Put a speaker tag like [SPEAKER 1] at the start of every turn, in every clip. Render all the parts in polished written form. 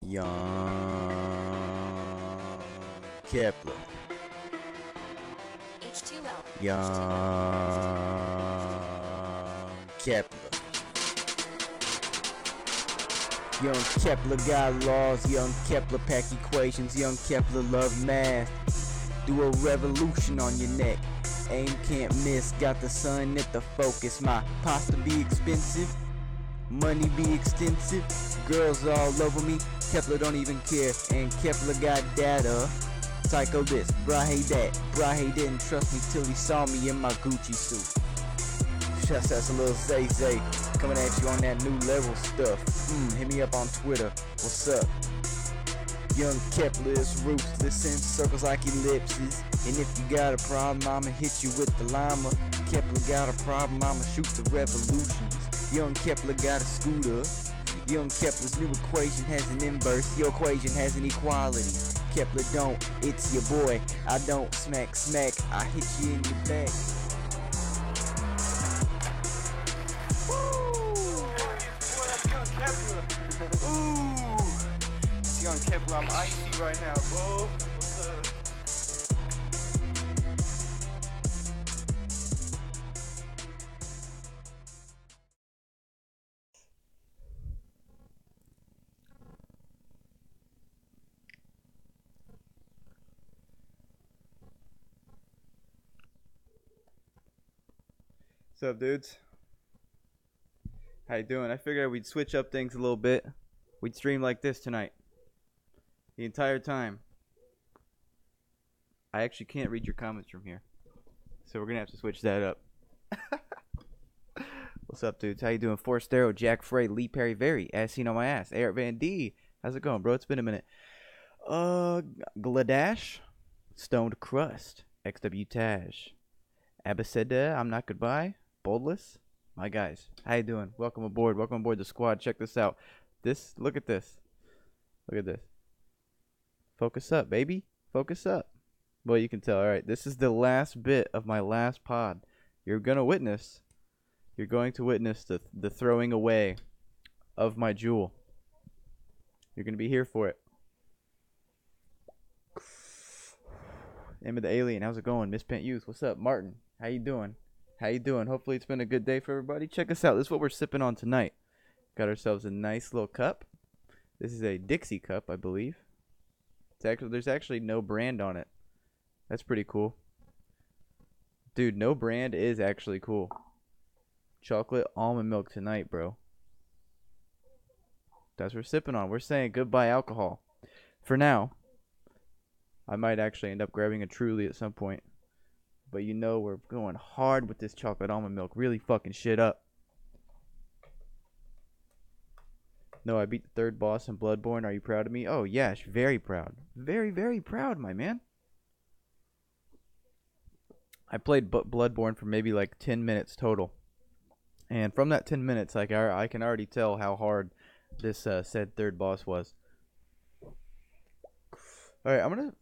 [SPEAKER 1] Young Kepler.
[SPEAKER 2] H2O.
[SPEAKER 1] Young Kepler. Young Kepler got laws. Young Kepler pack equations. Young Kepler love math. Do a revolution on your neck. Aim can't miss. Got the sun at the focus. My pasta be expensive. Money be extensive. Girls all over me. Kepler don't even care. And Kepler got data. Psycho this, bruh hate that. Bruh he didn't trust me till he saw me in my Gucci suit. That's a little Zay coming at you on that new level stuff. Hit me up on Twitter. What's up? Young Kepler is ruthless in circles like ellipses. And if you got a problem, I'ma hit you with the llama. Kepler got a problem, I'ma shoot the revolutions. Young Kepler got a scooter. Young Kepler's new equation has an inverse. Your equation has an equality. Kepler don't, it's your boy. I don't smack, I hit you in your back.
[SPEAKER 3] Woo! What up, Young Kepler? Ooh! It's Young Kepler, I'm icy right now, bro. What's up?
[SPEAKER 4] What's up, dudes? How you doing? I figured we'd switch up things a little bit. We'd stream like this tonight. The entire time. I actually can't read your comments from here. So we're gonna have to switch that up. What's up, dudes? How you doing? Forced Arrow, Jack Frey, Lee Perry Very, As Seen on My Ass, Eric Van D. How's it going, bro? It's been a minute. Gladash, Stoned Crust, XW Taj, Abaceda, I'm Not Goodbye, Boldless. My guys, how you doing? Welcome aboard the squad. Check this out. Look at this. Focus up, baby. Focus up. Well, you can tell. All right, this is the last bit of my last pod. You're going to witness the throwing away of my jewel. You're going to be here for it. Name of the Alien, how's it going? Mispent Youth, what's up? Martin, how you doing? Hopefully it's been a good day for everybody. Check us out. This is what we're sipping on tonight. Got ourselves a nice little cup. This is a Dixie cup, I believe. There's actually no brand on it. That's pretty cool. Dude, no brand is actually cool. Chocolate almond milk tonight, bro. That's what we're sipping on. We're saying goodbye alcohol. For now. I might actually end up grabbing a Truly at some point. But you know we're going hard with this chocolate almond milk. Really fucking shit up. No, I beat the third boss in Bloodborne. Are you proud of me? Oh, yeah, very proud. Very, very proud, my man. I played Bloodborne for maybe like 10 minutes total. And from that 10 minutes, I can already tell how hard this said third boss was. Alright,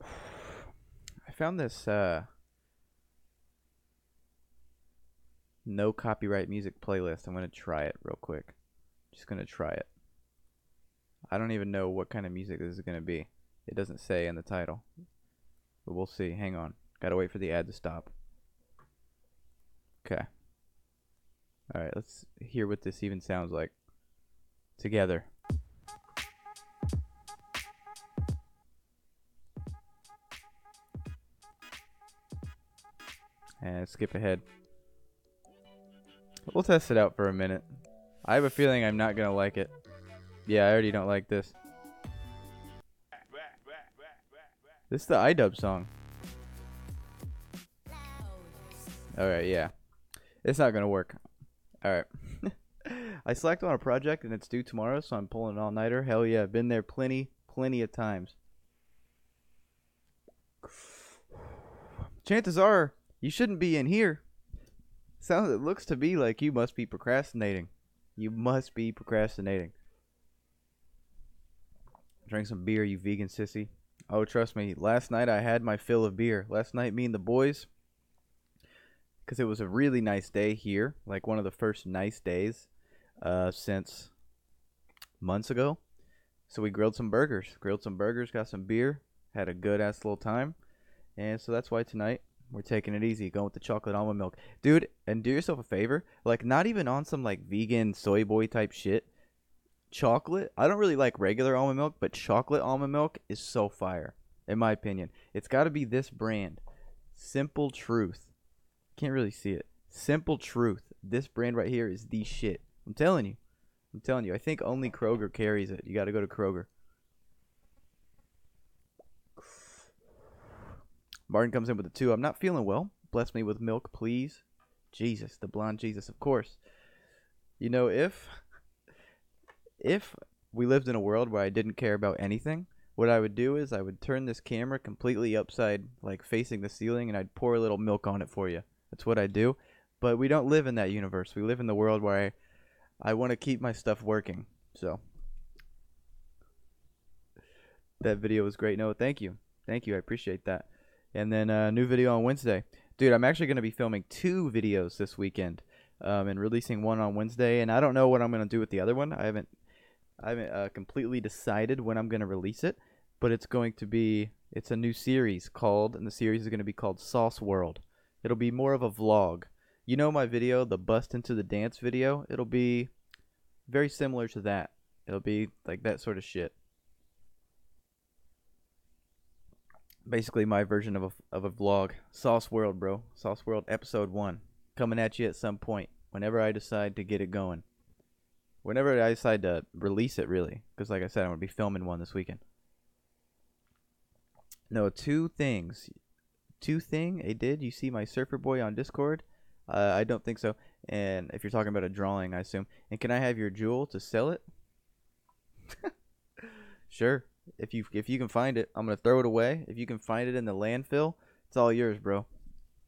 [SPEAKER 4] I found this no copyright music playlist. I'm gonna try it real quick. Just gonna try it. I don't even know what kind of music this is gonna be. It doesn't say in the title. But we'll see. Hang on. Gotta wait for the ad to stop. Okay. Alright, let's hear what this even sounds like. Together. And skip ahead. We'll test it out for a minute. I have a feeling I'm not gonna like it. Yeah, I already don't like this. This is the iDub song. Alright, yeah. It's not gonna work. Alright. I slacked on a project and it's due tomorrow, so I'm pulling an all-nighter. Hell yeah, been there plenty of times. Chances are you shouldn't be in here. It looks to be like you must be procrastinating. Drink some beer, you vegan sissy. Oh, trust me. Last night I had my fill of beer. Last night, me and the boys, because it was a really nice day here. Like one of the first nice days since months ago. So we grilled some burgers. Got some beer. Had a good ass little time. And so that's why tonight we're taking it easy, going with the chocolate almond milk. Dude, and do yourself a favor. Like, not even on some, like, vegan soy boy type shit. Chocolate, I don't really like regular almond milk, but chocolate almond milk is so fire, in my opinion. It's got to be this brand. Simple Truth. Can't really see it. Simple Truth. This brand right here is the shit. I'm telling you. I think only Kroger carries it. You got to go to Kroger. Martin comes in with a 2. I'm not feeling well. Bless me with milk, please. Jesus, the blonde Jesus, of course. You know, if we lived in a world where I didn't care about anything, what I would do is I would turn this camera completely upside, like facing the ceiling, and I'd pour a little milk on it for you. That's what I do. But we don't live in that universe. We live in the world where I want to keep my stuff working. So that video was great. No, thank you. I appreciate that. And then a new video on Wednesday. Dude, I'm actually going to be filming 2 videos this weekend and releasing one on Wednesday. And I don't know what I'm going to do with the other one. I haven't completely decided when I'm going to release it. But it's a new series and the series is going to be called Sauce World. It'll be more of a vlog. You know my video, the Bust Into the Dance video? It'll be very similar to that. It'll be like that sort of shit. Basically my version of a vlog. Sauce World, bro. Sauce World episode 1. Coming at you at some point. Whenever I decide to get it going. Whenever I decide to release it, really. Because like I said, I'm going to be filming one this weekend. No, 2 things. Did you see my surfer boy on Discord? I don't think so. And if you're talking about a drawing, I assume. And can I have your jewel to sell it? Sure. If you can find it, I'm gonna throw it away. If you can find it in the landfill, it's all yours, bro.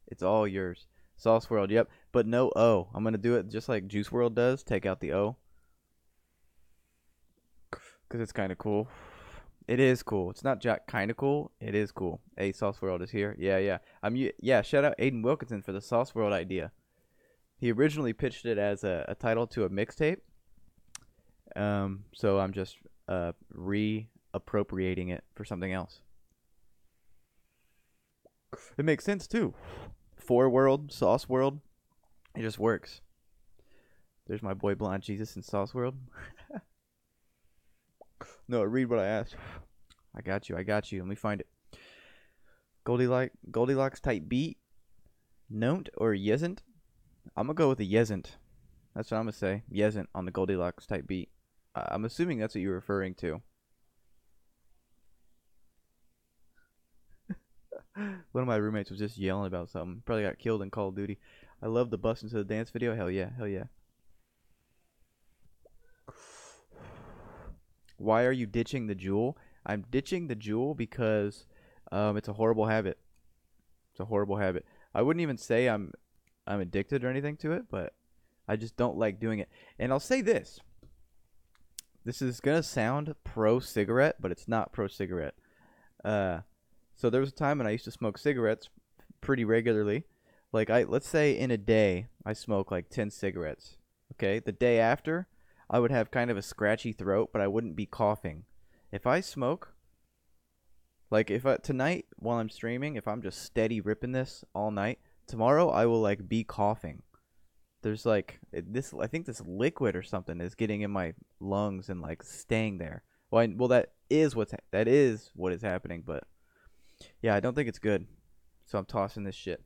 [SPEAKER 4] It's all yours. Sauce World, yep. But no O. I'm gonna do it just like Juice World does. Take out the O. Because it's kind of cool. It is cool. It's not Jack kind of cool. It is cool. Hey, Sauce World is here. Yeah. Shout out Aiden Wilkinson for the Sauce World idea. He originally pitched it as a title to a mixtape. So I'm just reappropriating it for something else. It makes sense too. ForWorld, Sauce World. It just works. There's my boy Blonde Jesus in Sauce World. No, read what I asked. I got you. Let me find it. Goldilocks type beat. Nont or yesn't? I'm going to go with a yesn't. That's what I'm going to say. Yesn't on the Goldilocks type beat. I'm assuming that's what you're referring to. One of my roommates was just yelling about something. Probably got killed in Call of Duty. I love the Bust Into the Dance video. Hell yeah. Why are you ditching the jewel? I'm ditching the jewel because it's a horrible habit. I wouldn't even say I'm addicted or anything to it, but I just don't like doing it. And I'll say this. This is going to sound pro-cigarette, but it's not pro-cigarette. So there was a time when I used to smoke cigarettes pretty regularly. Like, let's say in a day, I smoke like 10 cigarettes. Okay? The day after, I would have kind of a scratchy throat, but I wouldn't be coughing. If I smoke, like tonight while I'm streaming, if I'm just steady ripping this all night, tomorrow I will like be coughing. There's like this, I think this liquid or something is getting in my lungs and like staying there. Well, that is what is happening, but yeah, I don't think it's good. So I'm tossing this shit.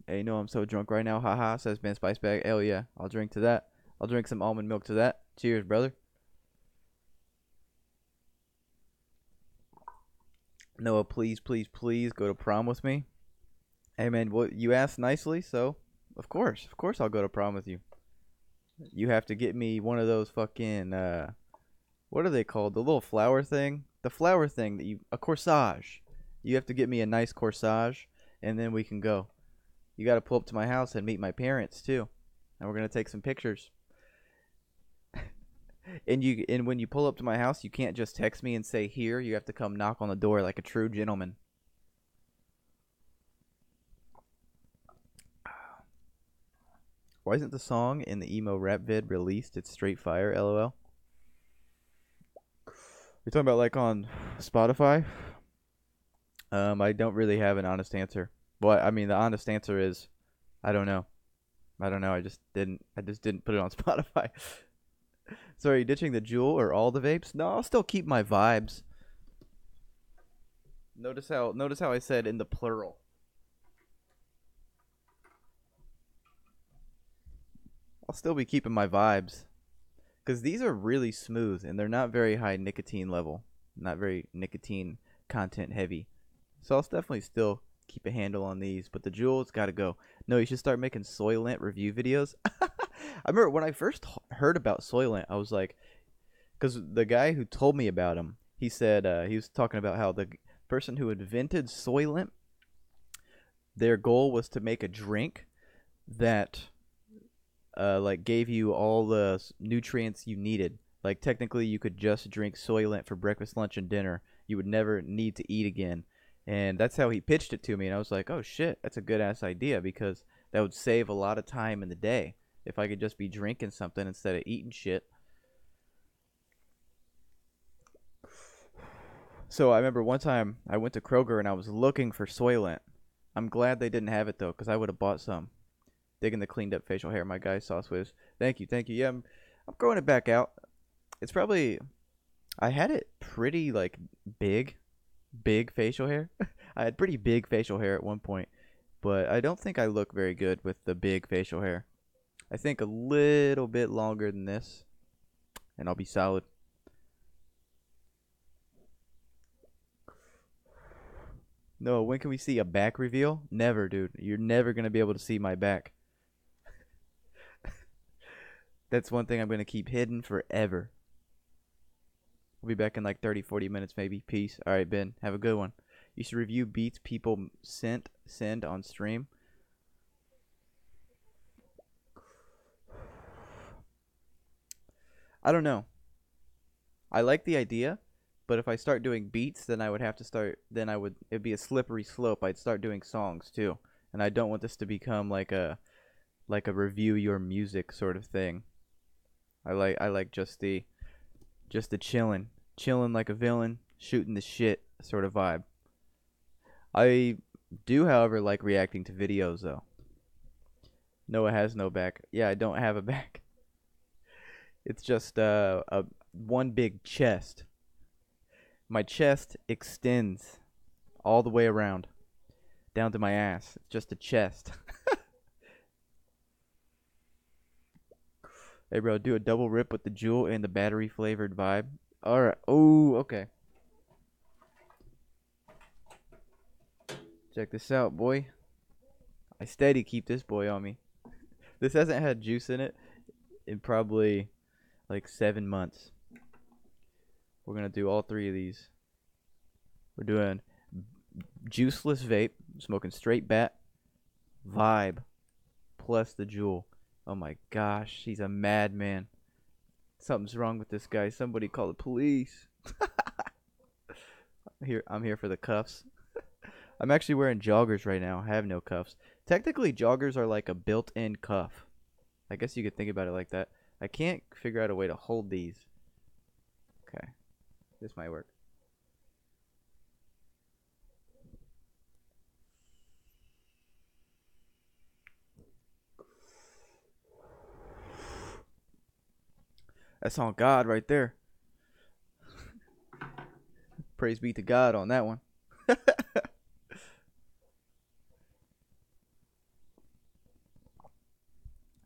[SPEAKER 4] Hey, no, I'm so drunk right now. Haha, says Ben Spice Bag. Hell yeah, I'll drink to that. I'll drink some almond milk to that. Cheers, brother. Noah, please go to prom with me. Hey, man, well, you asked nicely, so of course I'll go to prom with you. You have to get me one of those fucking, what are they called? The little flower thing? The flower thing a corsage. You have to get me a nice corsage, and then we can go. You got to pull up to my house and meet my parents too, and we're gonna take some pictures. And when you pull up to my house, you can't just text me and say here. You have to come knock on the door like a true gentleman. Why isn't the song in the emo rap vid released? It's straight fire, lol. You're talking about like on Spotify? I don't really have an honest answer. Well, I mean, the honest answer is I don't know. I don't know. I just didn't put it on Spotify. So are you ditching the Juul or all the vapes? No, I'll still keep my vibes. Notice how I said in the plural. I'll still be keeping my vibes. Because these are really smooth and they're not very high nicotine level. Not very nicotine content heavy. So I'll definitely still keep a handle on these. But the Juul's got to go. No, you should start making Soylent review videos. I remember when I first heard about Soylent, I was like, because the guy who told me about him, he said he was talking about how the person who invented Soylent, their goal was to make a drink that like gave you all the nutrients you needed. Like technically you could just drink Soylent for breakfast, lunch, and dinner. You would never need to eat again. And that's how he pitched it to me. And I was like, oh shit, that's a good ass idea, because that would save a lot of time in the day if I could just be drinking something instead of eating shit. So I remember one time I went to Kroger and I was looking for Soylent. I'm glad they didn't have it though, because I would have bought some. Digging the cleaned up facial hair, my guy, Sauce Wiz. Thank you. Yeah, I'm growing it back out. It's probably, I had it pretty like big facial hair. I had pretty big facial hair at one point, but I don't think I look very good with the big facial hair. I think a little bit longer than this, and I'll be solid. No, when can we see a back reveal? Never, dude. You're never going to be able to see my back. That's one thing I'm going to keep hidden forever. We'll be back in like 30-40 minutes maybe. Peace. All right, Ben. Have a good one. You should review beats people send on stream. I don't know. I like the idea, but if I start doing beats, then I would have to start. Then it'd be a slippery slope. I'd start doing songs too, and I don't want this to become like a review your music sort of thing. I like just the chilling like a villain, shooting the shit sort of vibe. I do, however, like reacting to videos though. Noah has no back. Yeah, I don't have a back. It's just a one big chest. My chest extends all the way around, down to my ass. It's just a chest. Hey, bro, do a double rip with the Juul and the battery flavored vibe. All right. Oh, okay. Check this out, boy. I steady keep this boy on me. This hasn't had juice in it in probably like 7 months. We're going to do all three of these. We're doing juiceless vape, smoking straight bat, vibe, plus the Juul. Oh my gosh, he's a madman. Something's wrong with this guy. Somebody call the police. I'm here for the cuffs. I'm actually wearing joggers right now. I have no cuffs. Technically, joggers are like a built-in cuff. I guess you could think about it like that. I can't figure out a way to hold these. Okay. This might work. That's on God right there. Praise be to God on that one.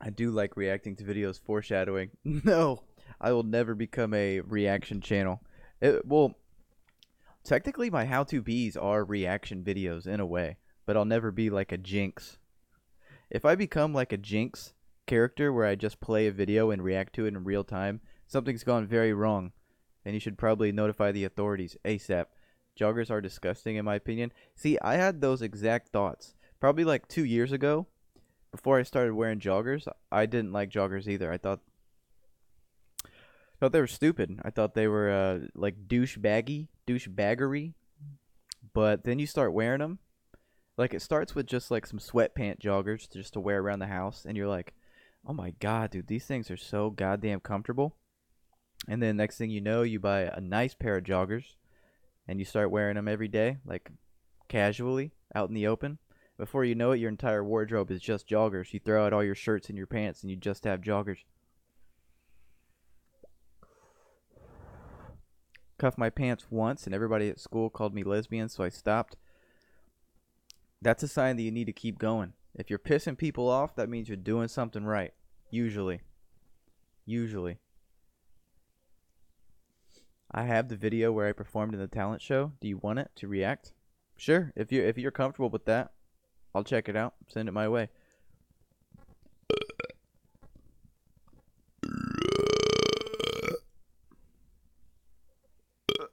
[SPEAKER 4] I do like reacting to videos, foreshadowing. No, I will never become a reaction channel. Well, technically my how-to bees are reaction videos in a way, but I'll never be like a Jinx. If I become like a Jinx character where I just play a video and react to it in real time, something's gone very wrong, and you should probably notify the authorities ASAP. Joggers are disgusting in my opinion. See, I had those exact thoughts probably like 2 years ago. Before I started wearing joggers, I didn't like joggers either. I thought they were stupid. I thought they were like douchebaggery. But then you start wearing them. Like it starts with just like some sweatpant joggers just to wear around the house, and you're like, Oh my god, dude, these things are so goddamn comfortable. And then next thing you know, you buy a nice pair of joggers and you start wearing them every day, like casually out in the open. Before you know it, your entire wardrobe is just joggers. You throw out all your shirts and your pants and you just have joggers. Cuffed my pants once and everybody at school called me lesbian, so I stopped. That's a sign that you need to keep going. If you're pissing people off, that means you're doing something right. Usually. I have the video where I performed in the talent show. Do you want it to react? Sure. If you're comfortable with that, I'll check it out. Send it my way.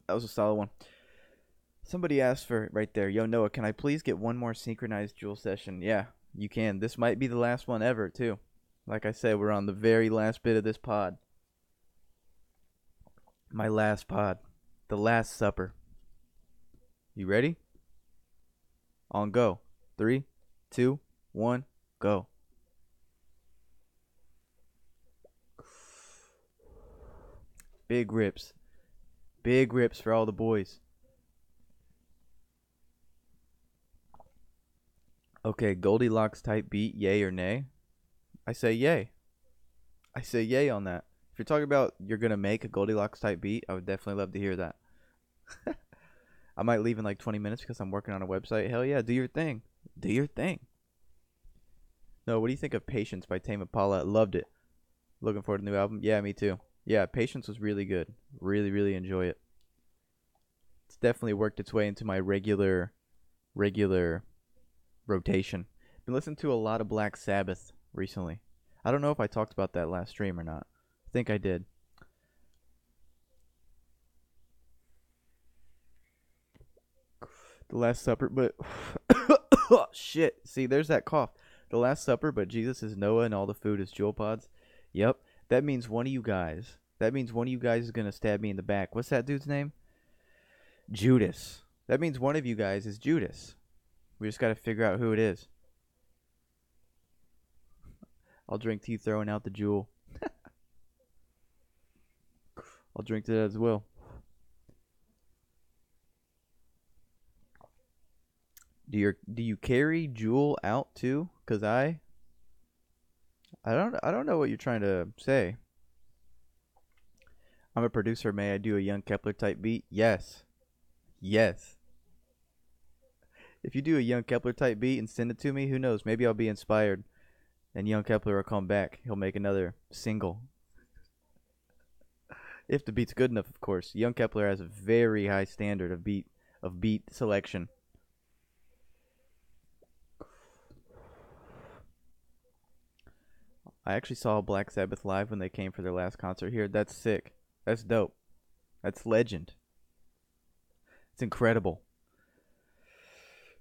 [SPEAKER 4] That was a solid one. Somebody asked for it right there. Yo, Noah, can I please get one more synchronized Juul session? Yeah, you can. This might be the last one ever, too. Like I said, we're on the very last bit of this pod. My last pod. The Last Supper. You ready? On go. 3, 2, 1, go. Big rips. Big rips for all the boys. Okay, Goldilocks type beat, yay or nay? I say yay. I say yay on that. If you're talking about you're going to make a Goldilocks type beat, I would definitely love to hear that. I might leave in like 20 minutes because I'm working on a website. Hell yeah, do your thing. Do your thing. No, what do you think of Patience by Tame Impala? Loved it. Looking forward to the new album. Yeah, me too. Yeah, Patience was really good. Really, really enjoy it. It's definitely worked its way into my regular rotation. Been listening to a lot of Black Sabbath recently. I don't know if I talked about that last stream or not. I think I did. The Last Supper, but oh, shit. See, there's that cough. The Last Supper, but Jesus is Noah and all the food is Jewel Pods. Yep. That means one of you guys. That means one of you guys is going to stab me in the back. What's that dude's name? Judas. That means one of you guys is Judas. We just got to figure out who it is. I'll drink to you throwing out the jewel. I'll drink to that as well. Do you carry Jewel out too? Cause I don't know what you're trying to say. I'm a producer. May I do a Young Kepler type beat? Yes. Yes. If you do a Young Kepler type beat and send it to me, who knows? Maybe I'll be inspired, and Young Kepler will come back. He'll make another single. If the beat's good enough, of course. Young Kepler has a very high standard of beat selection. I actually saw Black Sabbath live when they came for their last concert here. That's sick. That's dope. That's legend. It's incredible.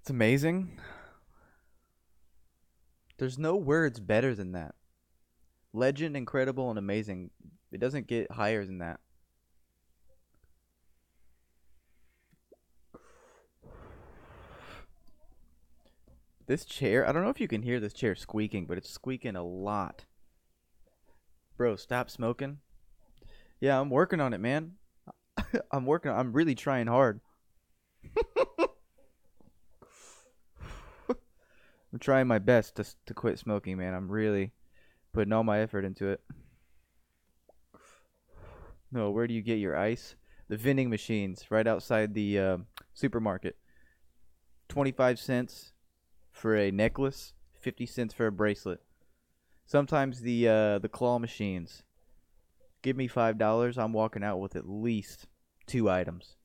[SPEAKER 4] It's amazing. There's no words better than that. Legend, incredible, and amazing. It doesn't get higher than that. This chair, I don't know if you can hear this chair squeaking, but it's squeaking a lot. Bro, stop smoking. Yeah, I'm working on it, man. I'm really trying hard. I'm trying my best to quit smoking, man. I'm really putting all my effort into it. No, where do you get your ice? The vending machines right outside the supermarket. 25 cents for a necklace, 50 cents for a bracelet. Sometimes the claw machines. Give me $5, I'm walking out with at least 2 items.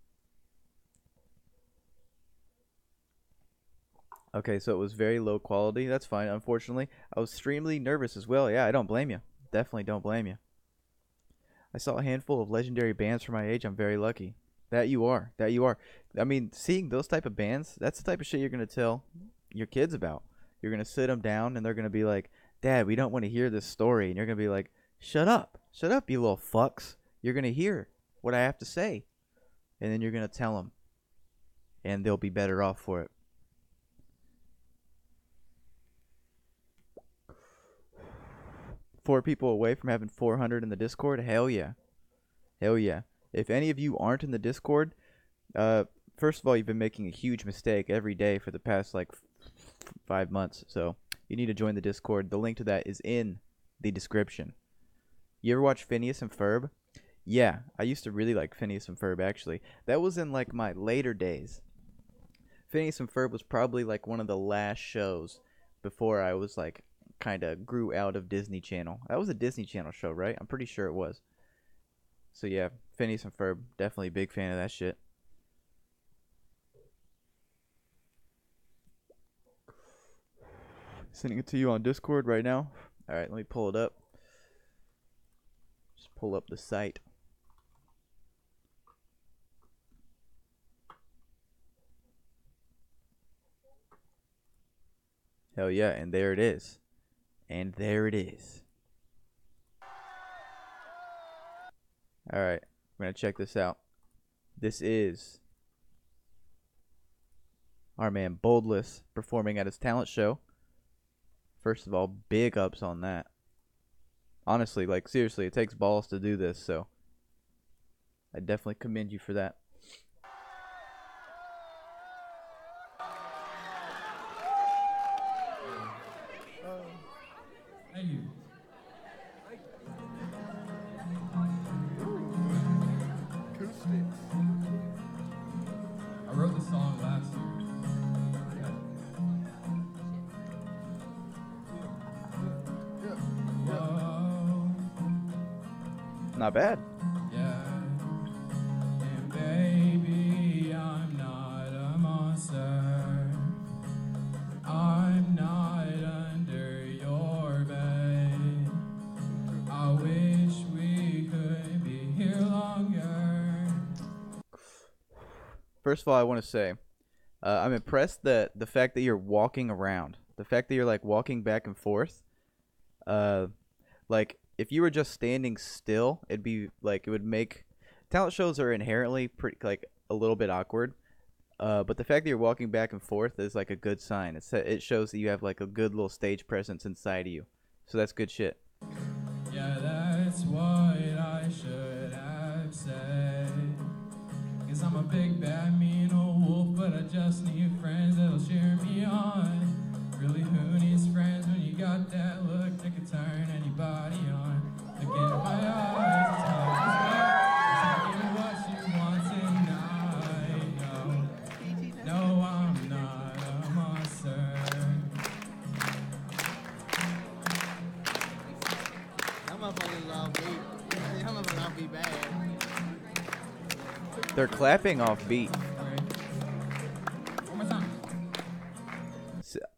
[SPEAKER 4] Okay, so it was very low quality. That's fine, unfortunately. I was extremely nervous as well. Yeah, I don't blame you. Definitely don't blame you. I saw a handful of legendary bands for my age. I'm very lucky. That you are. That you are. I mean, seeing those type of bands, that's the type of shit you're going to tell your kids about. You're going to sit them down and they're going to be like, Dad, we don't want to hear this story. And you're going to be like, shut up. Shut up, you little fucks. You're going to hear what I have to say. And then you're going to tell them. And they'll be better off for it. 4 people away from having 400 in the Discord. Hell yeah. Hell yeah. If any of you aren't in the Discord, first of all, you've been making a huge mistake every day for the past like 5 months. So you need to join the Discord. The link to that is in the description. You ever watch Phineas and Ferb? Yeah, I used to really like Phineas and Ferb, actually. That was in like my later days. Phineas and Ferb was probably like one of the last shows before I was like kind of grew out of Disney Channel. That was a Disney Channel show, right? I'm pretty sure it was. So yeah, Phineas and Ferb, definitely a big fan of that shit. Sending it to you on Discord right now. All right, let me pull it up. Just pull up the site. Hell yeah, and there it is. And there it is. Alright, we're going to check this out. This is our man Boldless performing at his talent show. First of all, big ups on that. Honestly, like seriously, it takes balls to do this, so I definitely commend you for that.
[SPEAKER 2] Thank you. I wrote the song last year. Whoa,
[SPEAKER 4] Not bad.
[SPEAKER 2] yeah. And baby, I'm not a monster. I'm not under your bed. I wish we could be here longer.
[SPEAKER 4] First of all, I want to say, I'm impressed that the fact that you're walking around, the fact that you're like walking back and forth, like if you were just standing still, it'd be like it would make talent shows are inherently pretty like a little bit awkward. But the fact that you're walking back and forth is like a good sign. It shows that you have like a good little stage presence inside of you. So that's good shit.
[SPEAKER 2] Yeah, that's what I should have said. 'Cause I'm a big bad mean old wolf, but I just need friends that'll cheer me on. Really, who needs friends when you got that look that could turn anybody on? Look into my eyes, tell me what you want tonight. No, I'm not a monster.
[SPEAKER 5] That motherfucker's off beat. That motherfucker's off beat bad.
[SPEAKER 4] They're clapping off beat.
[SPEAKER 2] One more time.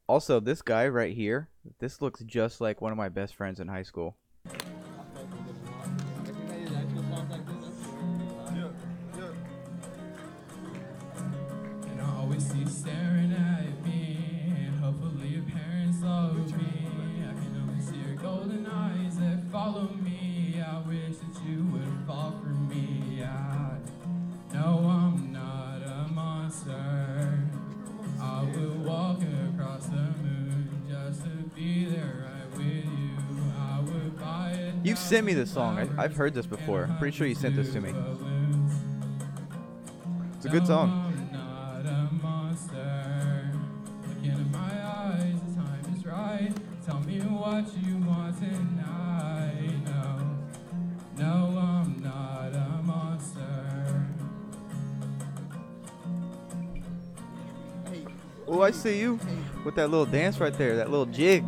[SPEAKER 4] Also, this guy right here, this looks just like one of my best friends in high school.
[SPEAKER 2] And I always see you staring at me, and hopefully your parents love me. I can only see your golden eyes that follow me. I wish that you would fall for me. No, I'm not a monster. I will walk across the moon just to be there right with you. I would buy it.
[SPEAKER 4] You've sent me this song. I've heard this before. I'm pretty sure you sent this to me. It's a good song.
[SPEAKER 2] I'm not a monster. Look into my eyes, the time is right. Tell me what you want tonight. No, I'm not a monster.
[SPEAKER 4] Oh, I see you with that little dance right there, that little jig.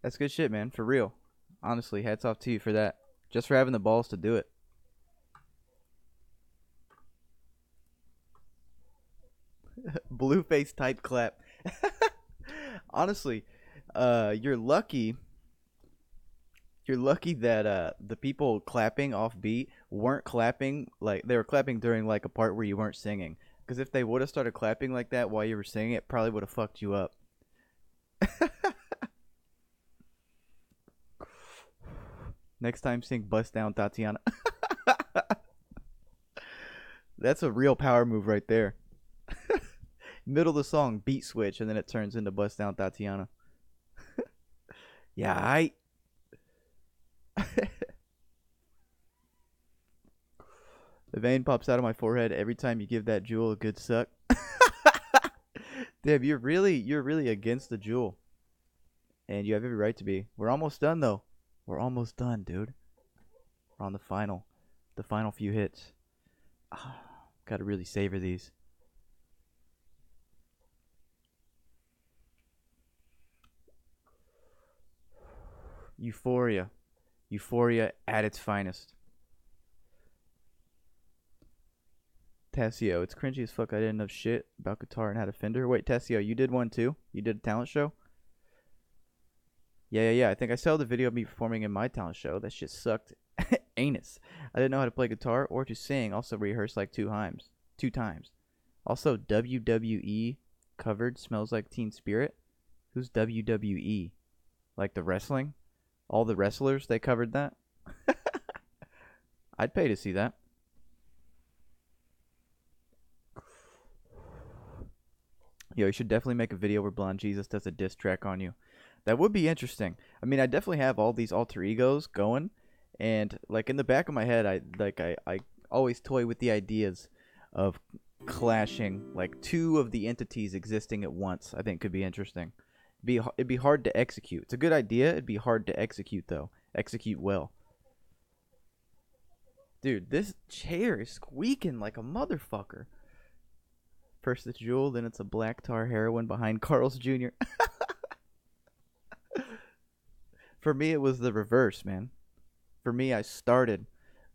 [SPEAKER 4] That's good shit, man. For real. Honestly, hats off to you for that. Just for having the balls to do it. Blueface type clap. Honestly, you're lucky. You're lucky that the people clapping off beat weren't clapping like they were clapping during like a part where you weren't singing. Because if they would have started clapping like that while you were singing, it probably would have fucked you up. Next time, sing "Bust Down, Tatiana." That's a real power move right there. Middle of the song, beat switch, and then it turns into "Bust Down, Tatiana." Yeah, I. The vein pops out of my forehead every time you give that jewel a good suck. Damn, you're really against the jewel, and you have every right to be. We're almost done though. We're almost done, dude. We're on the final few hits. Gotta really savor these. Euphoria. Euphoria at its finest. Tassio, it's cringy as fuck I didn't know shit about guitar and how to Fender. Wait, Tassio, you did one too? You did a talent show? Yeah. I think I saw the video of me performing in my talent show. That shit sucked. Anus. I didn't know how to play guitar or to sing. Also rehearsed like 2 times. 2 times. Also, WWE covered Smells Like Teen Spirit. Who's WWE? Like the wrestling? All the wrestlers, they covered that? I'd pay to see that. Yo, you should definitely make a video where Blonde Jesus does a diss track on you. That would be interesting. I mean, I definitely have all these alter egos going, and like in the back of my head, I always toy with the ideas of clashing like two of the entities existing at once. I think could be interesting. It'd be hard to execute. It's a good idea. It'd be hard to execute though. Execute well. Dude, this chair is squeaking like a motherfucker. First it's Jewel, then it's a black tar heroin behind Carl's Jr. For me, it was the reverse, man. For me, I started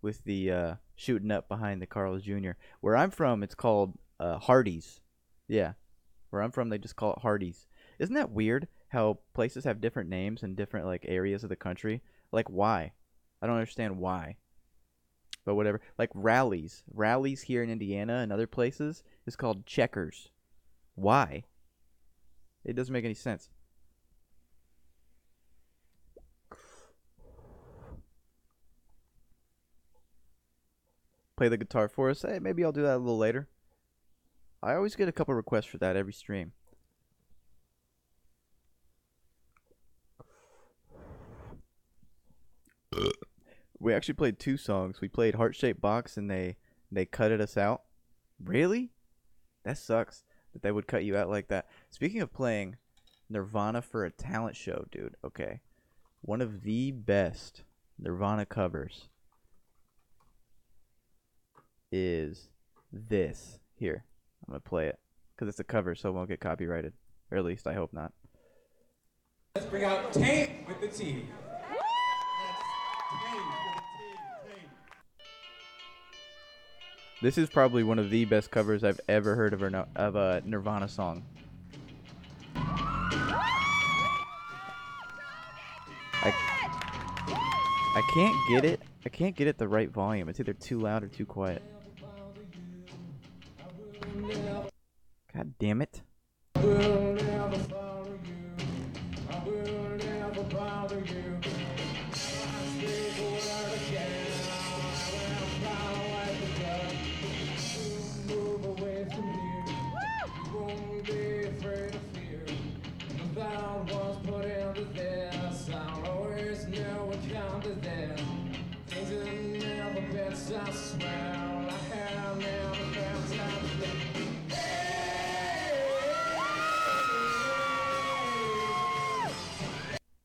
[SPEAKER 4] with the shooting up behind the Carl's Jr. Where I'm from, it's called Hardee's. Yeah, where I'm from, they just call it Hardee's. Isn't that weird how places have different names in different like areas of the country? Like why? I don't understand why. But whatever. Like Rallies. Rallies here in Indiana and other places is called Checkers. Why? It doesn't make any sense. Play the guitar for us. Hey, maybe I'll do that a little later. I always get a couple requests for that every stream. We actually played 2 songs. We played Heart Shaped Box and they cutted us out. Really? That sucks that they would cut you out like that. Speaking of playing Nirvana for a talent show, dude. Okay. One of the best Nirvana covers is this. Here. I'm going to play it. Because it's a cover, so it won't get copyrighted. Or at least I hope not.
[SPEAKER 2] Let's bring out Tank with the T.
[SPEAKER 4] This is probably one of the best covers I've ever heard of a Nirvana song. I can't get it. I can't get it the right volume. It's either too loud or too quiet. God damn it.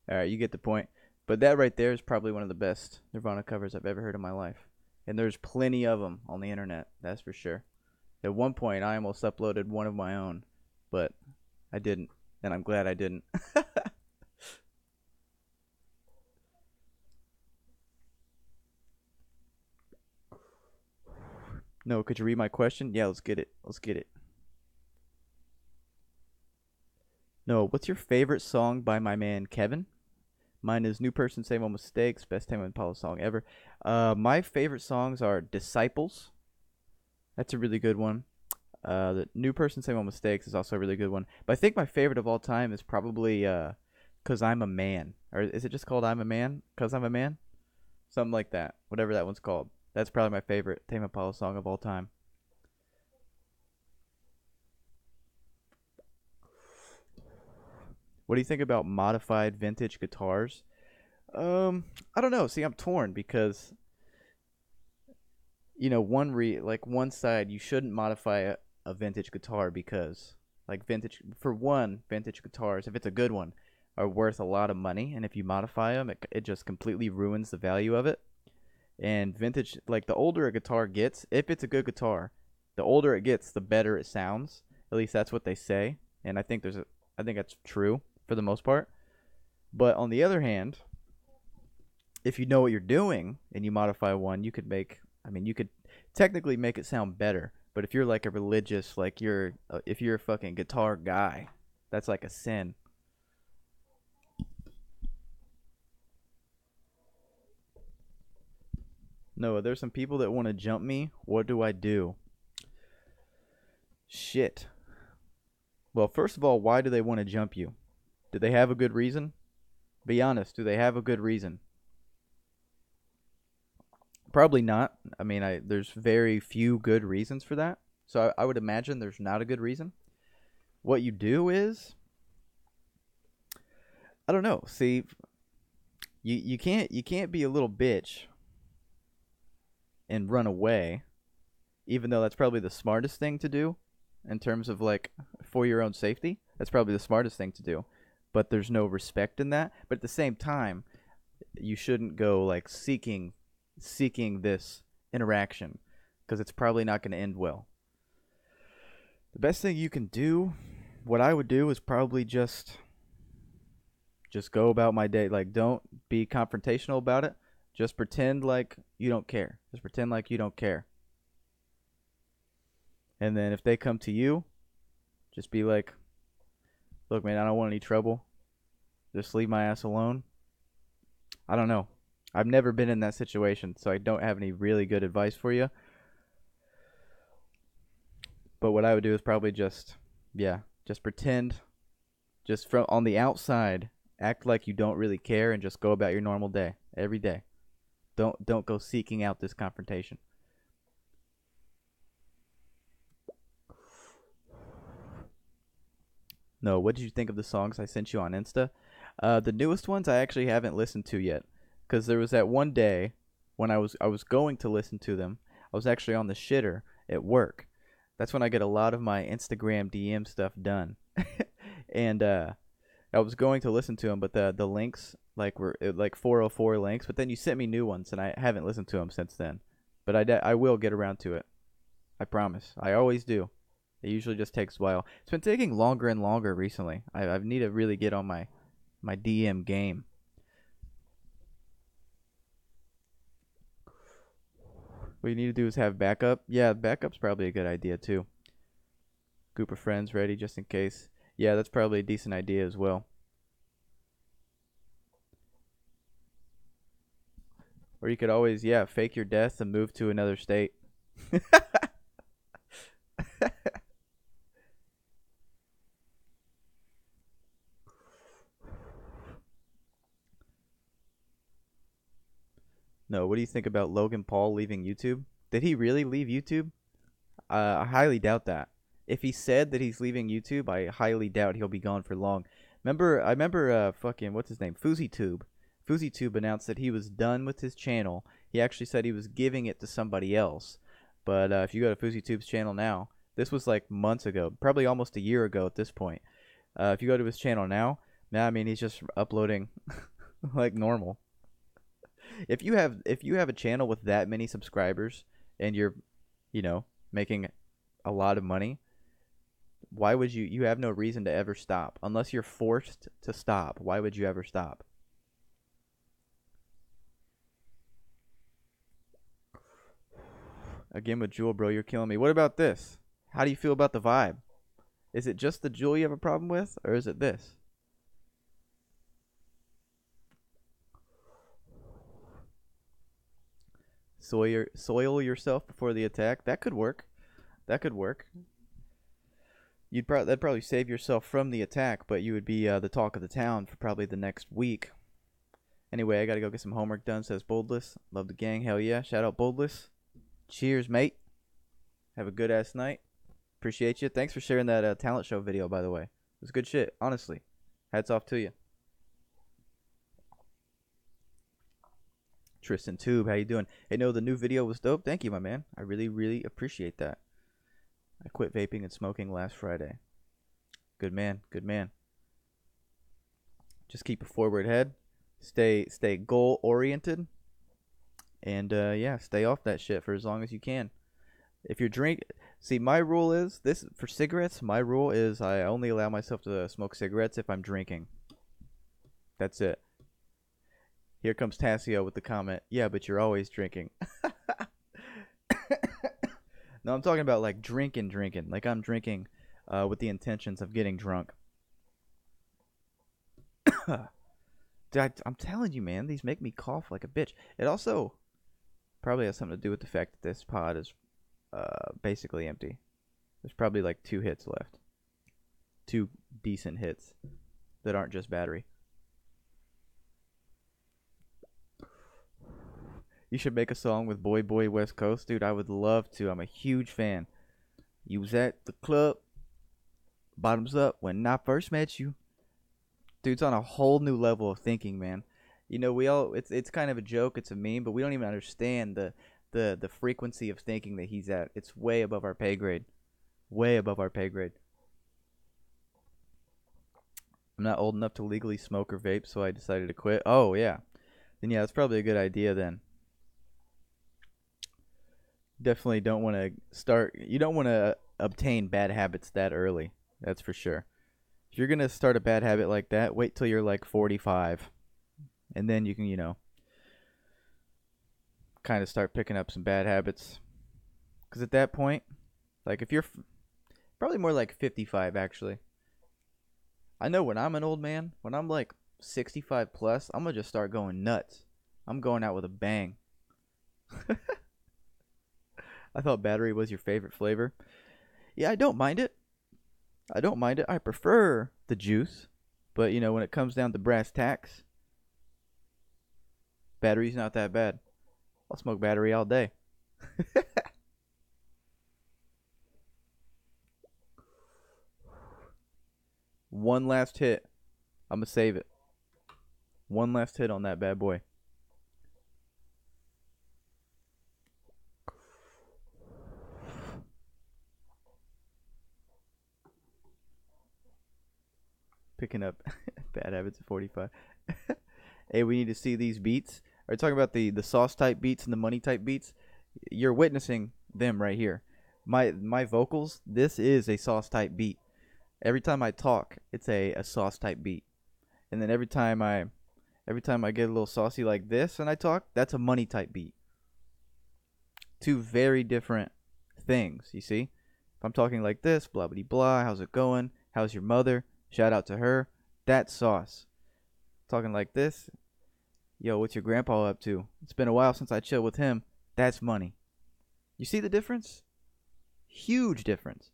[SPEAKER 4] Alright, you get the point. But that right there is probably one of the best Nirvana covers I've ever heard in my life. And there's plenty of them on the internet, that's for sure. At one point, I almost uploaded one of my own, but I didn't. And I'm glad I didn't. No, could you read my question? Yeah, let's get it. Let's get it. No, what's your favorite song by my man Kevin? Mine is New Person, Same Old Mistakes, best Tame Impala song ever. My favorite songs are Disciples. That's a really good one. The New Person, Same Old Mistakes is also a really good one. But I think my favorite of all time is probably 'Cause I'm a Man. Or is it just called I'm a Man? 'Cause I'm a Man? Something like that. Whatever that one's called. That's probably my favorite Tame Impala song of all time. What do you think about modified vintage guitars? I don't know. See, I'm torn because one side you shouldn't modify a vintage guitar because vintage guitars, if it's a good one, are worth a lot of money, and if you modify them, it just completely ruins the value of it. And vintage, like the older a guitar gets, if it's a good guitar, the older it gets, the better it sounds. At least that's what they say, and I think that's true for the most part. But on the other hand, if you know what you're doing and you modify one, you could technically make it sound better. But if you're like a religious, if you're a fucking guitar guy, that's like a sin. Noah, there's some people that want to jump me. What do I do? Shit. Well, first of all, why do they want to jump you? Do they have a good reason? Be honest, do they have a good reason? Probably not. I mean, there's very few good reasons for that. So I would imagine there's not a good reason. What you do is, I don't know. See, you can't be a little bitch and run away, even though that's probably the smartest thing to do in terms of like for your own safety. That's probably the smartest thing to do. But there's no respect in that. But at the same time, you shouldn't go like seeking this interaction, because it's probably not going to end well. The best thing you can do, what I would do, is probably just go about my day. Like, don't be confrontational about it. Just pretend like you don't care. Just pretend like you don't care. And then if they come to you, just be like, look, man, I don't want any trouble. Just leave my ass alone. I don't know. I've never been in that situation, so I don't have any really good advice for you. But what I would do is probably just pretend, just from on the outside, act like you don't really care and just go about your normal day every day. Don't go seeking out this confrontation. No, what did you think of the songs I sent you on Insta? The newest ones I actually haven't listened to yet, because there was that one day when I was going to listen to them. I was actually on the shitter at work. That's when I get a lot of my Instagram DM stuff done. And I was going to listen to them, but the links were 404 links. But then you sent me new ones, and I haven't listened to them since then. But I will get around to it. I promise. I always do. It usually just takes a while. It's been taking longer and longer recently. I need to really get on my DM game. What you need to do is have backup. Yeah, backup's probably a good idea too. Group of friends ready just in case. Yeah, that's probably a decent idea as well. Or you could always, fake your death and move to another state. No, what do you think about Logan Paul leaving YouTube? Did he really leave YouTube? I highly doubt that. If he said that he's leaving YouTube, I highly doubt he'll be gone for long. I remember fucking, what's his name? FouseyTube. FouseyTube announced that he was done with his channel. He actually said he was giving it to somebody else. But if you go to FouseyTube's channel now, this was like months ago, probably almost a year ago at this point. If you go to his channel now, he's just uploading like normal. If you have a channel with that many subscribers and you're, making a lot of money, why would you have no reason to ever stop unless you're forced to stop. Why would you ever stop? Again with Jewel, bro, you're killing me. What about this? How do you feel about the vibe? Is it just the Jewel you have a problem with, or is it this? Soil yourself before the attack. That could work. That'd probably save yourself from the attack, but you would be the talk of the town for probably the next week. Anyway, I gotta go get some homework done, says Boldless. Love the gang, hell yeah. Shout out Boldless. Cheers, mate. Have a good ass night. Appreciate you. Thanks for sharing that talent show video, by the way. It was good shit, honestly. Hats off to you. Tristan Tube, how you doing? Hey, no, the new video was dope. Thank you, my man. I really, really appreciate that. I quit vaping and smoking last Friday. Good man, good man. Just keep a forward head. Stay goal oriented. And yeah, stay off that shit for as long as you can. If you're see, my rule is this for cigarettes. My rule is I only allow myself to smoke cigarettes if I'm drinking. That's it. Here comes Tassio with the comment. Yeah, but you're always drinking. No, I'm talking about like drinking. Like I'm drinking with the intentions of getting drunk. Dude, I'm telling you, man, these make me cough like a bitch. It also probably has something to do with the fact that this pod is basically empty. There's probably like 2 hits left. 2 decent hits that aren't just battery. You should make a song with Boy Boy West Coast. Dude, I would love to. I'm a huge fan. You was at the club. Bottoms up when I first met you. Dude's on a whole new level of thinking, man. You know, it's kind of a joke, it's a meme, but we don't even understand the frequency of thinking that he's at. It's way above our pay grade. Way above our pay grade. I'm not old enough to legally smoke or vape, so I decided to quit. Oh, yeah. Then yeah, that's probably a good idea then. Definitely don't want to start. You don't want to obtain bad habits that early. That's for sure. If you're going to start a bad habit like that, wait till you're like 45. And then you can, you know, kind of start picking up some bad habits. Because at that point, like if you're probably more like 55 actually. I know when I'm an old man, when I'm like 65 plus, I'm going to just start going nuts. I'm going out with a bang. I thought battery was your favorite flavor. Yeah, I don't mind it. I prefer the juice. But, you know, when it comes down to brass tacks, battery's not that bad. I'll smoke battery all day. One last hit. I'm going to save it. One last hit on that bad boy. Picking up bad habits at 45. Hey, we need to see these beats. Are you talking about the sauce type beats and the money type beats? You're witnessing them right here. My vocals, this is a sauce type beat. Every time I talk, it's a sauce type beat. And then every time I get a little saucy like this and I talk, that's a money type beat. 2 very different things, you see? If I'm talking like this, blah blah blah, how's it going? How's your mother? Shout out to her. That's sauce. Talking like this. Yo, what's your grandpa up to? It's been a while since I chilled with him. That's money. You see the difference? Huge difference.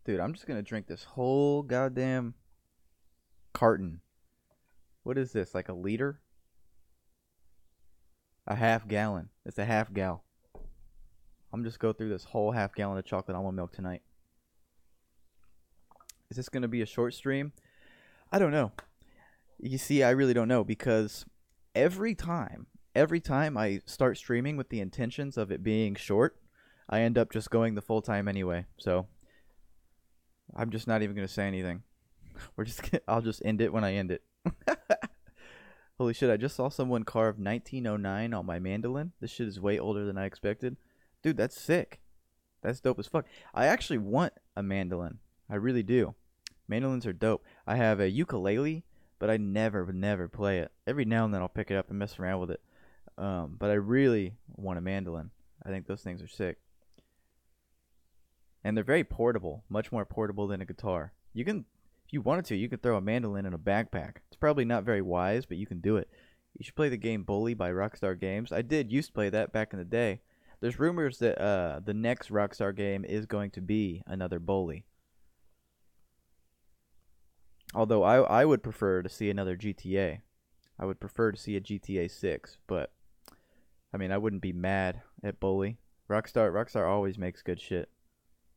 [SPEAKER 4] Dude, I'm just going to drink this whole goddamn carton. What is this? Like a liter? A half gallon. It's a half gal. I'm just go through this whole half gallon of chocolate almond milk tonight. Is this going to be a short stream? I don't know. You see, I really don't know because every time I start streaming with the intentions of it being short, I end up just going the full time anyway. So I'm just not even going to say anything. I'll just end it when I end it. Holy shit, I just saw someone carve 1909 on my mandolin. This shit is way older than I expected. Dude, that's sick. That's dope as fuck. I actually want a mandolin. I really do. Mandolins are dope. I have a ukulele, but I never play it. Every now and then I'll pick it up and mess around with it. But I really want a mandolin. I think those things are sick. And they're very portable. Much more portable than a guitar. You can, if you wanted to, you could throw a mandolin in a backpack. It's probably not very wise, but you can do it. You should play the game Bully by Rockstar Games. I used to play that back in the day. There's rumors that the next Rockstar game is going to be another Bully. Although I would prefer to see another GTA. I would prefer to see a GTA 6, but I mean, I wouldn't be mad at Bully. Rockstar always makes good shit.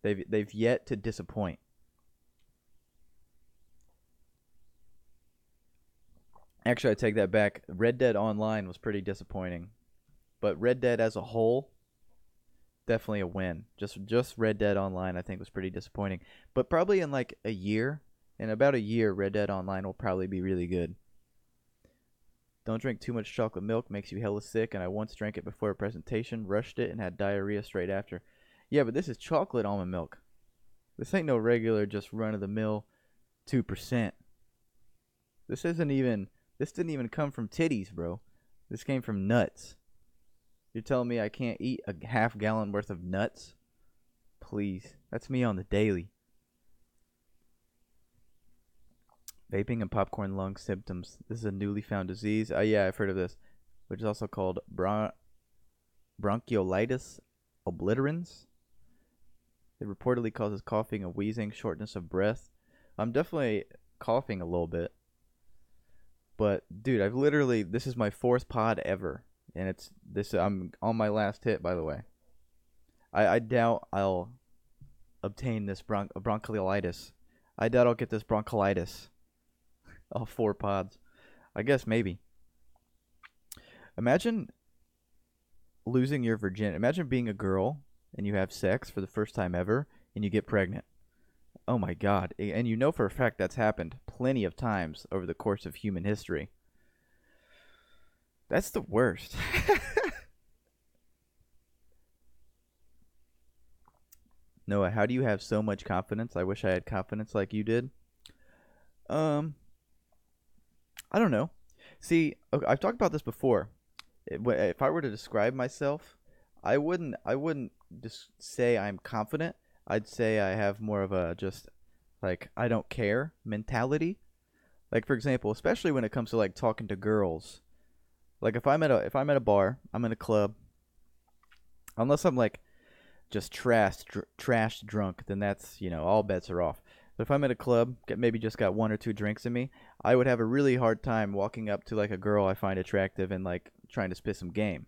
[SPEAKER 4] They've yet to disappoint. Actually, I take that back. Red Dead Online was pretty disappointing, but Red Dead as a whole, definitely a win. Just Red Dead Online, I think, was pretty disappointing. But probably in like a year, in about a year, Red Dead Online will probably be really good. Don't drink too much chocolate milk, makes you hella sick, and I once drank it before a presentation, rushed it, and had diarrhea straight after. Yeah, but this is chocolate almond milk. This ain't no regular, just run-of-the-mill 2%. This didn't even come from titties, bro. This came from nuts. You're telling me I can't eat a half gallon worth of nuts? Please. That's me on the daily. Vaping and popcorn lung symptoms. This is a newly found disease. Yeah, I've heard of this. Which is also called bronchiolitis obliterans. It reportedly causes coughing and wheezing, shortness of breath. I'm definitely coughing a little bit. But, dude, this is my 4th pod ever. And I'm on my last hit, by the way. I doubt I'll obtain this bronchiolitis. I doubt I'll get this bronchiolitis. All 4 pods. I guess maybe. Imagine losing your virginity. Imagine being a girl and you have sex for the first time ever and you get pregnant. Oh my god. And you know for a fact that's happened plenty of times over the course of human history. That's the worst. Noah, how do you have so much confidence? I wish I had confidence like you did. I don't know. See, I've talked about this before. If I were to describe myself, I wouldn't just say I'm confident. I'd say I have more of a just like I don't care mentality. Like for example, especially when it comes to like talking to girls. Like if I'm at a bar, I'm in a club. Unless I'm like just trash drunk, then that's, all bets are off. But if I'm at a club, maybe just got 1 or 2 drinks in me, I would have a really hard time walking up to like a girl I find attractive and like trying to spit some game.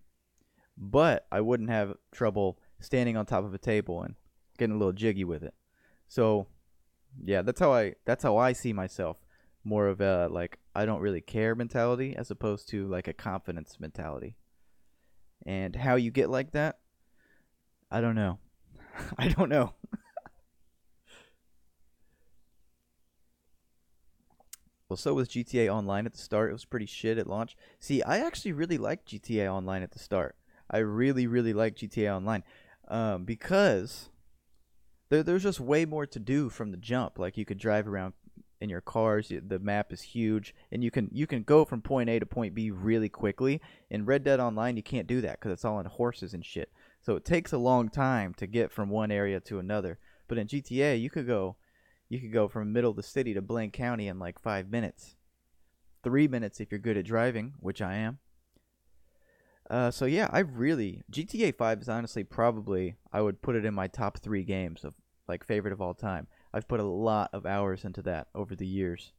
[SPEAKER 4] But I wouldn't have trouble standing on top of a table and getting a little jiggy with it. So, yeah, that's how I see myself. More of a like I don't really care mentality as opposed to like a confidence mentality. And how you get like that, I don't know. I don't know. Well, so was GTA Online at the start. It was pretty shit at launch. See, I actually really liked GTA Online at the start. I really, really liked GTA Online because there's just way more to do from the jump. Like you could drive around in your cars. The map is huge, and you can go from point A to point B really quickly. In Red Dead Online, you can't do that because it's all on horses and shit. So it takes a long time to get from one area to another. But in GTA, you could go from middle of the city to Blaine County in like 5 minutes. 3 minutes if you're good at driving, which I am. So yeah, GTA 5 is honestly probably, I would put it in my top 3 games of like favorite of all time. I've put a lot of hours into that over the years.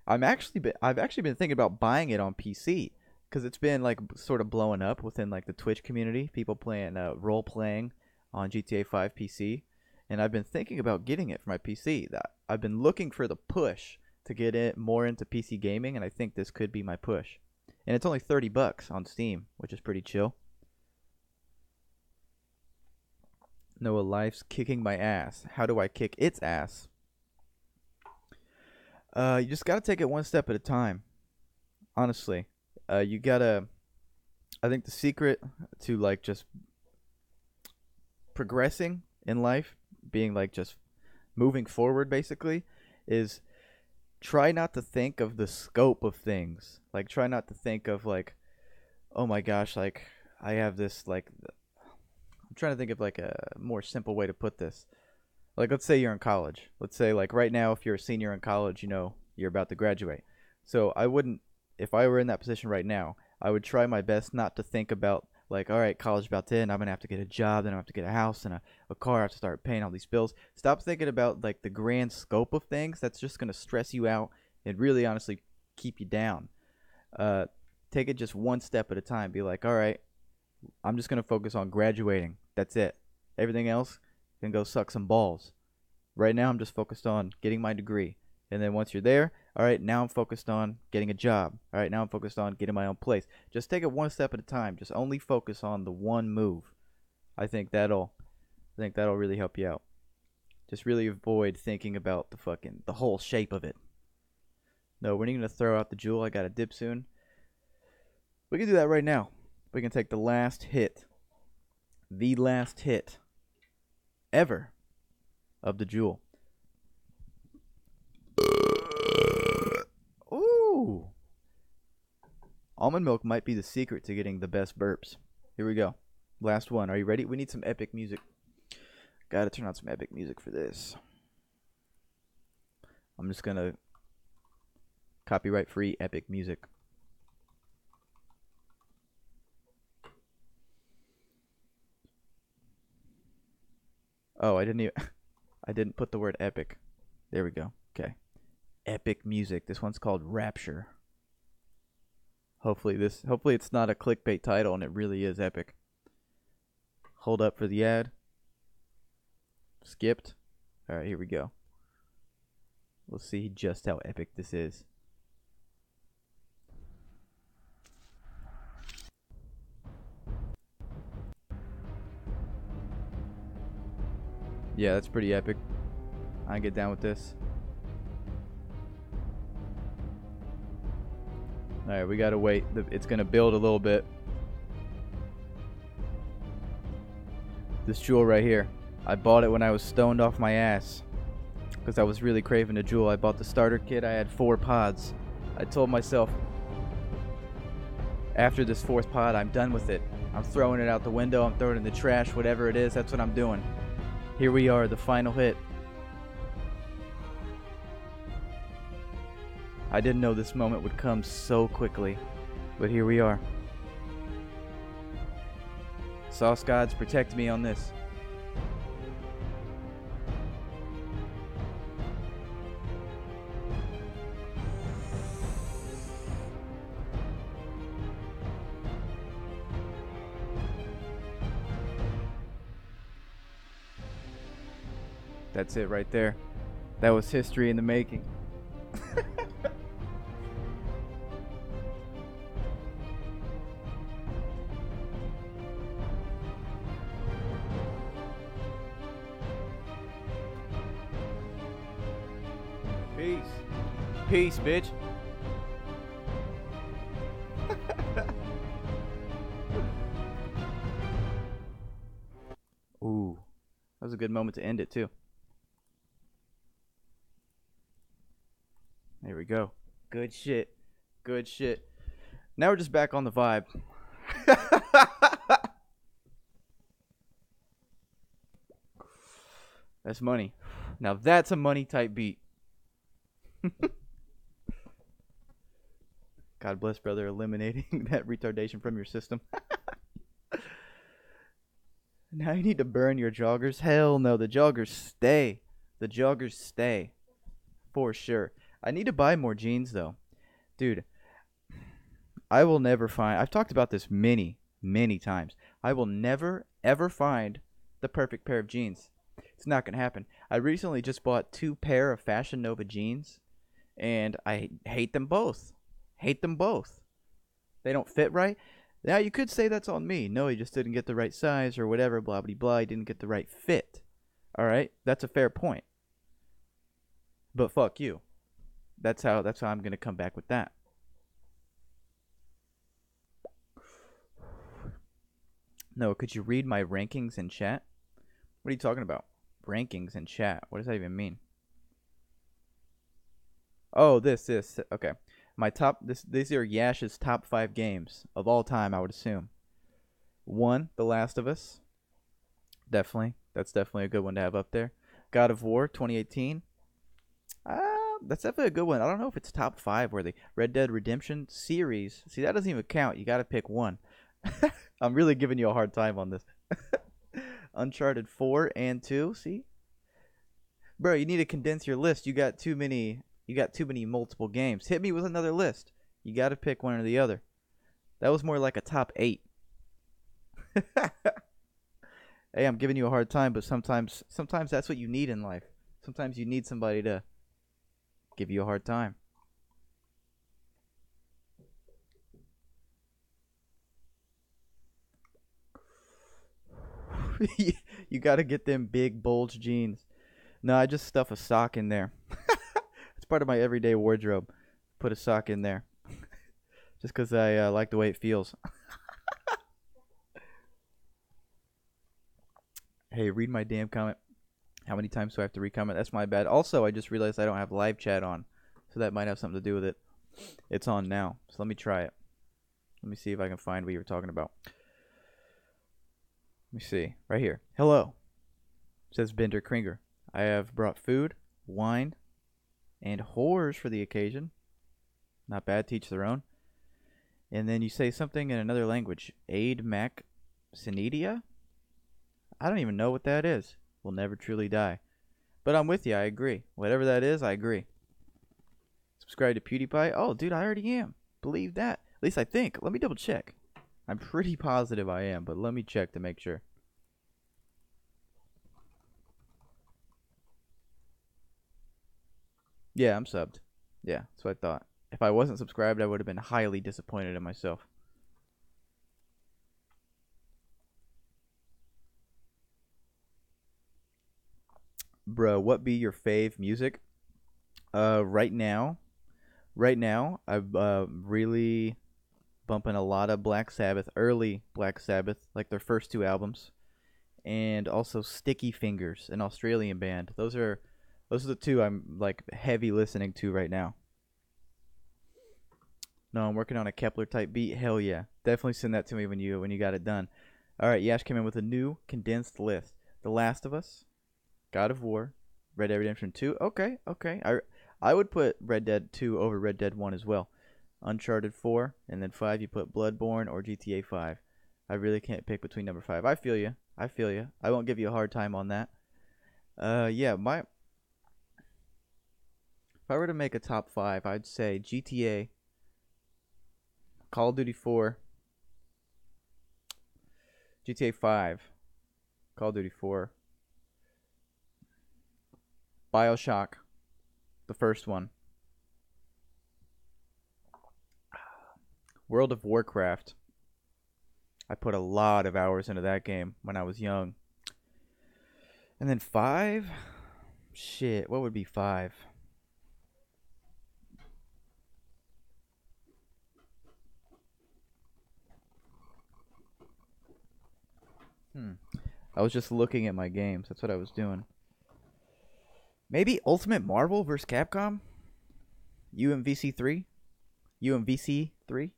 [SPEAKER 4] I've actually been thinking about buying it on PC because it's been like sort of blowing up within like the Twitch community. People playing role playing on GTA 5 PC. And I've been thinking about getting it for my PC. I've been looking for the push to get it more into PC gaming, and I think this could be my push. And it's only $30 on Steam, which is pretty chill. Noah, life's kicking my ass. How do I kick its ass? You just gotta take it one step at a time. Honestly, you gotta. I think the secret to like just progressing in life, being like just moving forward basically, is try not to think of the scope of things. Like try not to think of like, oh my gosh, like I have this like, I'm trying to think of like a more simple way to put this. Like let's say you're in college. Let's say like right now if you're a senior in college, you're about to graduate. So I wouldn't, if I were in that position right now, I would try my best not to think about like, all right, college about to end, I'm going to have to get a job, then I have to get a house and a car, I have to start paying all these bills. Stop thinking about like the grand scope of things. That's just going to stress you out and really honestly keep you down. Take it just one step at a time. Be like, all right, I'm just going to focus on graduating. That's it. Everything else can go suck some balls. Right now, I'm just focused on getting my degree. And then once you're there, all right, now I'm focused on getting a job. All right, now I'm focused on getting my own place. Just take it one step at a time. Just only focus on the one move. I think that'll really help you out. Just really avoid thinking about the whole shape of it. No, we're not gonna throw out the jewel. I got a dip soon. We can do that right now. We can take the last hit ever of the jewel. Ooh. Almond milk might be the secret to getting the best burps. Here we go. Last one. Are you ready? We need some epic music. Gotta turn on some epic music for this. I'm just gonna copyright free epic music. Oh, I didn't put the word epic. There we go. Okay. Epic music. This one's called Rapture. Hopefully it's not a clickbait title and it really is epic. Hold up for the ad. Skipped. All right, here we go. We'll see just how epic this is. Yeah, that's pretty epic. I can get down with this. Alright, we gotta wait. It's gonna build a little bit. This jewel right here. I bought it when I was stoned off my ass. Because I was really craving a jewel. I bought the starter kit. I had 4 pods. I told myself, after this 4th pod, I'm done with it. I'm throwing it out the window. I'm throwing it in the trash. Whatever it is, that's what I'm doing. Here we are, the final hit. I didn't know this moment would come so quickly, but here we are. Sauce gods, protect me on this. That's it right there. That was history in the making. Peace. Peace, bitch. Ooh. That was a good moment to end it, too. There we go. Good shit. Good shit. Now we're just back on the vibe. That's money. Now that's a money type beat. God bless, brother, eliminating that retardation from your system. Now you need to burn your joggers. Hell no, the joggers stay. The joggers stay. For sure. I need to buy more jeans, though. Dude, I will never find... I've talked about this many, many times. I will never, ever find the perfect pair of jeans. It's not going to happen. I recently just bought 2 pair of Fashion Nova jeans, and I hate them both. Hate them both. They don't fit right. Now, you could say that's on me. No, he just didn't get the right size or whatever, blah, blah, blah. He didn't get the right fit. All right? That's a fair point. But fuck you. That's how I'm going to come back with that. No, could you read my rankings in chat? What are you talking about? Rankings in chat. What does that even mean? Oh, this. Okay. My top, these are Yash's top 5 games of all time, I would assume. 1, The Last of Us. Definitely. That's definitely a good one to have up there. God of War 2018. That's definitely a good one. I don't know if it's top 5 worthy. Red Dead Redemption series. See, that doesn't even count. You got to pick one. I'm really giving you a hard time on this. Uncharted 4 and 2. See? Bro, you need to condense your list. You got too many multiple games. Hit me with another list. You got to pick one or the other. That was more like a top 8. Hey, I'm giving you a hard time, but sometimes that's what you need in life. Sometimes you need somebody to give you a hard time. You got to get them big bulge jeans. No, I just stuff a sock in there. It's part of my everyday wardrobe. Put a sock in there. Just because I like the way it feels. Hey, read my damn comment. How many times do I have to re-comment? That's my bad. Also, I just realized I don't have live chat on. So that might have something to do with it. It's on now. So let me try it. Let me see if I can find what you were talking about. Let me see. Right here. Hello. Says Bender Kringer. I have brought food, wine, and whores for the occasion. Not bad. Teach their own. And then you say something in another language. Aid Mac Sinidia? I don't even know what that is. Will never truly die. But I'm with you. I agree. Whatever that is, I agree. Subscribe to PewDiePie. Oh, dude, I already am. Believe that. At least I think. Let me double check. I'm pretty positive I am, but let me check to make sure. Yeah, I'm subbed. Yeah, that's what I thought. If I wasn't subscribed, I would have been highly disappointed in myself. Bro, what be your fave music? Right now, I'm really bumping a lot of Black Sabbath, early Black Sabbath, like their first two albums, and also Sticky Fingers, an Australian band. Those are the two I'm like heavy listening to right now. No, I'm working on a Kepler type beat. Hell yeah, definitely send that to me when you got it done. All right, Yash came in with a new condensed list: The Last of Us, God of War, Red Dead Redemption 2. Okay, okay. I would put Red Dead 2 over Red Dead 1 as well. Uncharted 4, and then 5 you put Bloodborne or GTA 5. I really can't pick between number 5. I feel you. I feel you. I won't give you a hard time on that. Yeah, if I were to make a top 5, I'd say GTA, Call of Duty 4, GTA 5, Call of Duty 4, BioShock, the first one, World of Warcraft. I put a lot of hours into that game when I was young. And then 5? Shit, what would be 5? I was just looking at my games. That's what I was doing. Maybe Ultimate Marvel vs. Capcom? UMVC 3? UMVC 3?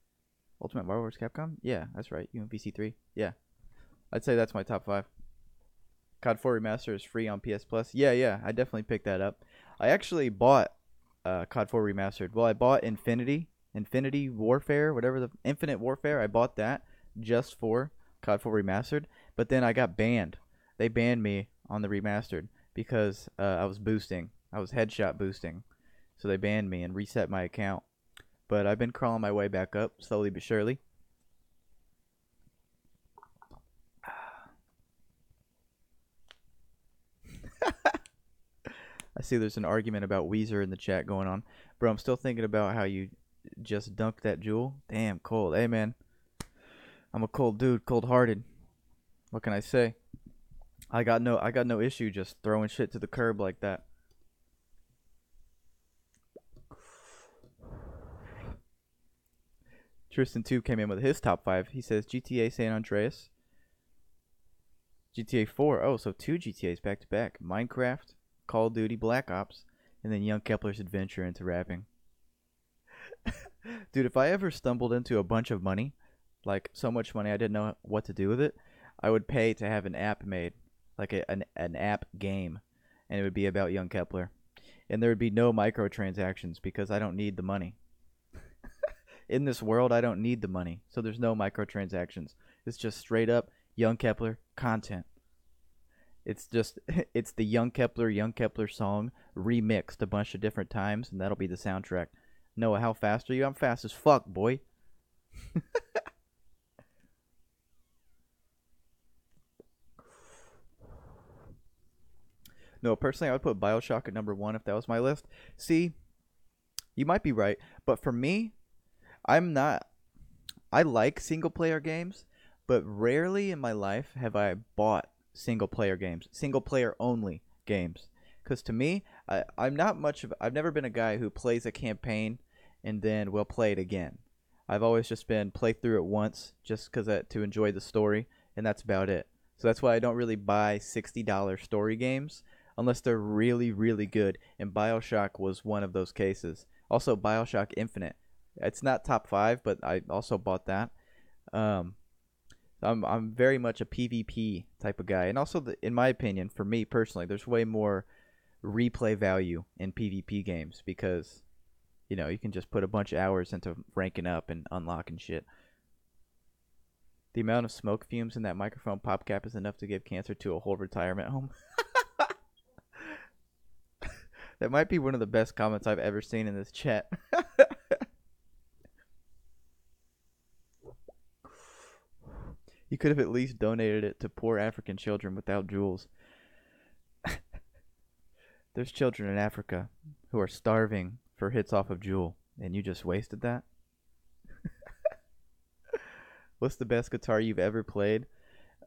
[SPEAKER 4] Ultimate Marvel vs. Capcom? Yeah, that's right. UMVC 3. Yeah. I'd say that's my top 5. COD 4 Remaster is free on PS Plus. Yeah, I definitely picked that up. I actually bought COD 4 Remastered. Well, I bought Infinity Warfare, whatever the Infinite Warfare. I bought that just for COD 4 Remastered, but then I got banned. They banned me on the Remastered because I was boosting. I was headshot boosting. So they banned me and reset my account. But I've been crawling my way back up, slowly but surely. I see there's an argument about Weezer in the chat going on. Bro, I'm still thinking about how you just dunked that jewel. Damn, cold. Hey, man. I'm a cold dude, cold-hearted. What can I say? I got no issue just throwing shit to the curb like that. Tristan 2 came in with his top 5. He says GTA San Andreas, GTA 4. Oh, so 2 GTAs back to back. Minecraft, Call of Duty, Black Ops, and then young Kepler's adventure into rapping. Dude, if I ever stumbled into a bunch of money, like so much money I didn't know what to do with it, I would pay to have an app made, like an app game, and it would be about young Kepler. And there would be no microtransactions because I don't need the money. In this world, I don't need the money, so there's no microtransactions. It's just straight up young Kepler content. It's the young Kepler song remixed a bunch of different times, and that'll be the soundtrack. Noah, how fast are you? I'm fast as fuck, boy. No, personally, I would put Bioshock at number one if that was my list. See, you might be right, but for me, I'm not. I like single player games, but rarely in my life have I bought single player games, single player only games. Because to me, I'm not much of. I've never been a guy who plays a campaign and then will play it again. I've always just been play through it once just because to enjoy the story, and that's about it. So that's why I don't really buy $60 story games unless they're really, really good. And Bioshock was one of those cases. Also, Bioshock Infinite. It's not top five, but I also bought that. Um, I'm very much a PvP type of guy, and also in my opinion, for me personally, there's way more replay value in PvP games because you can just put a bunch of hours into ranking up and unlocking shit. The amount of smoke fumes in that microphone pop cap is enough to give cancer to a whole retirement home. That might be one of the best comments I've ever seen in this chat. You could have at least donated it to poor African children without jewels. There's children in Africa who are starving for hits off of Jewel, and you just wasted that? What's the best guitar you've ever played?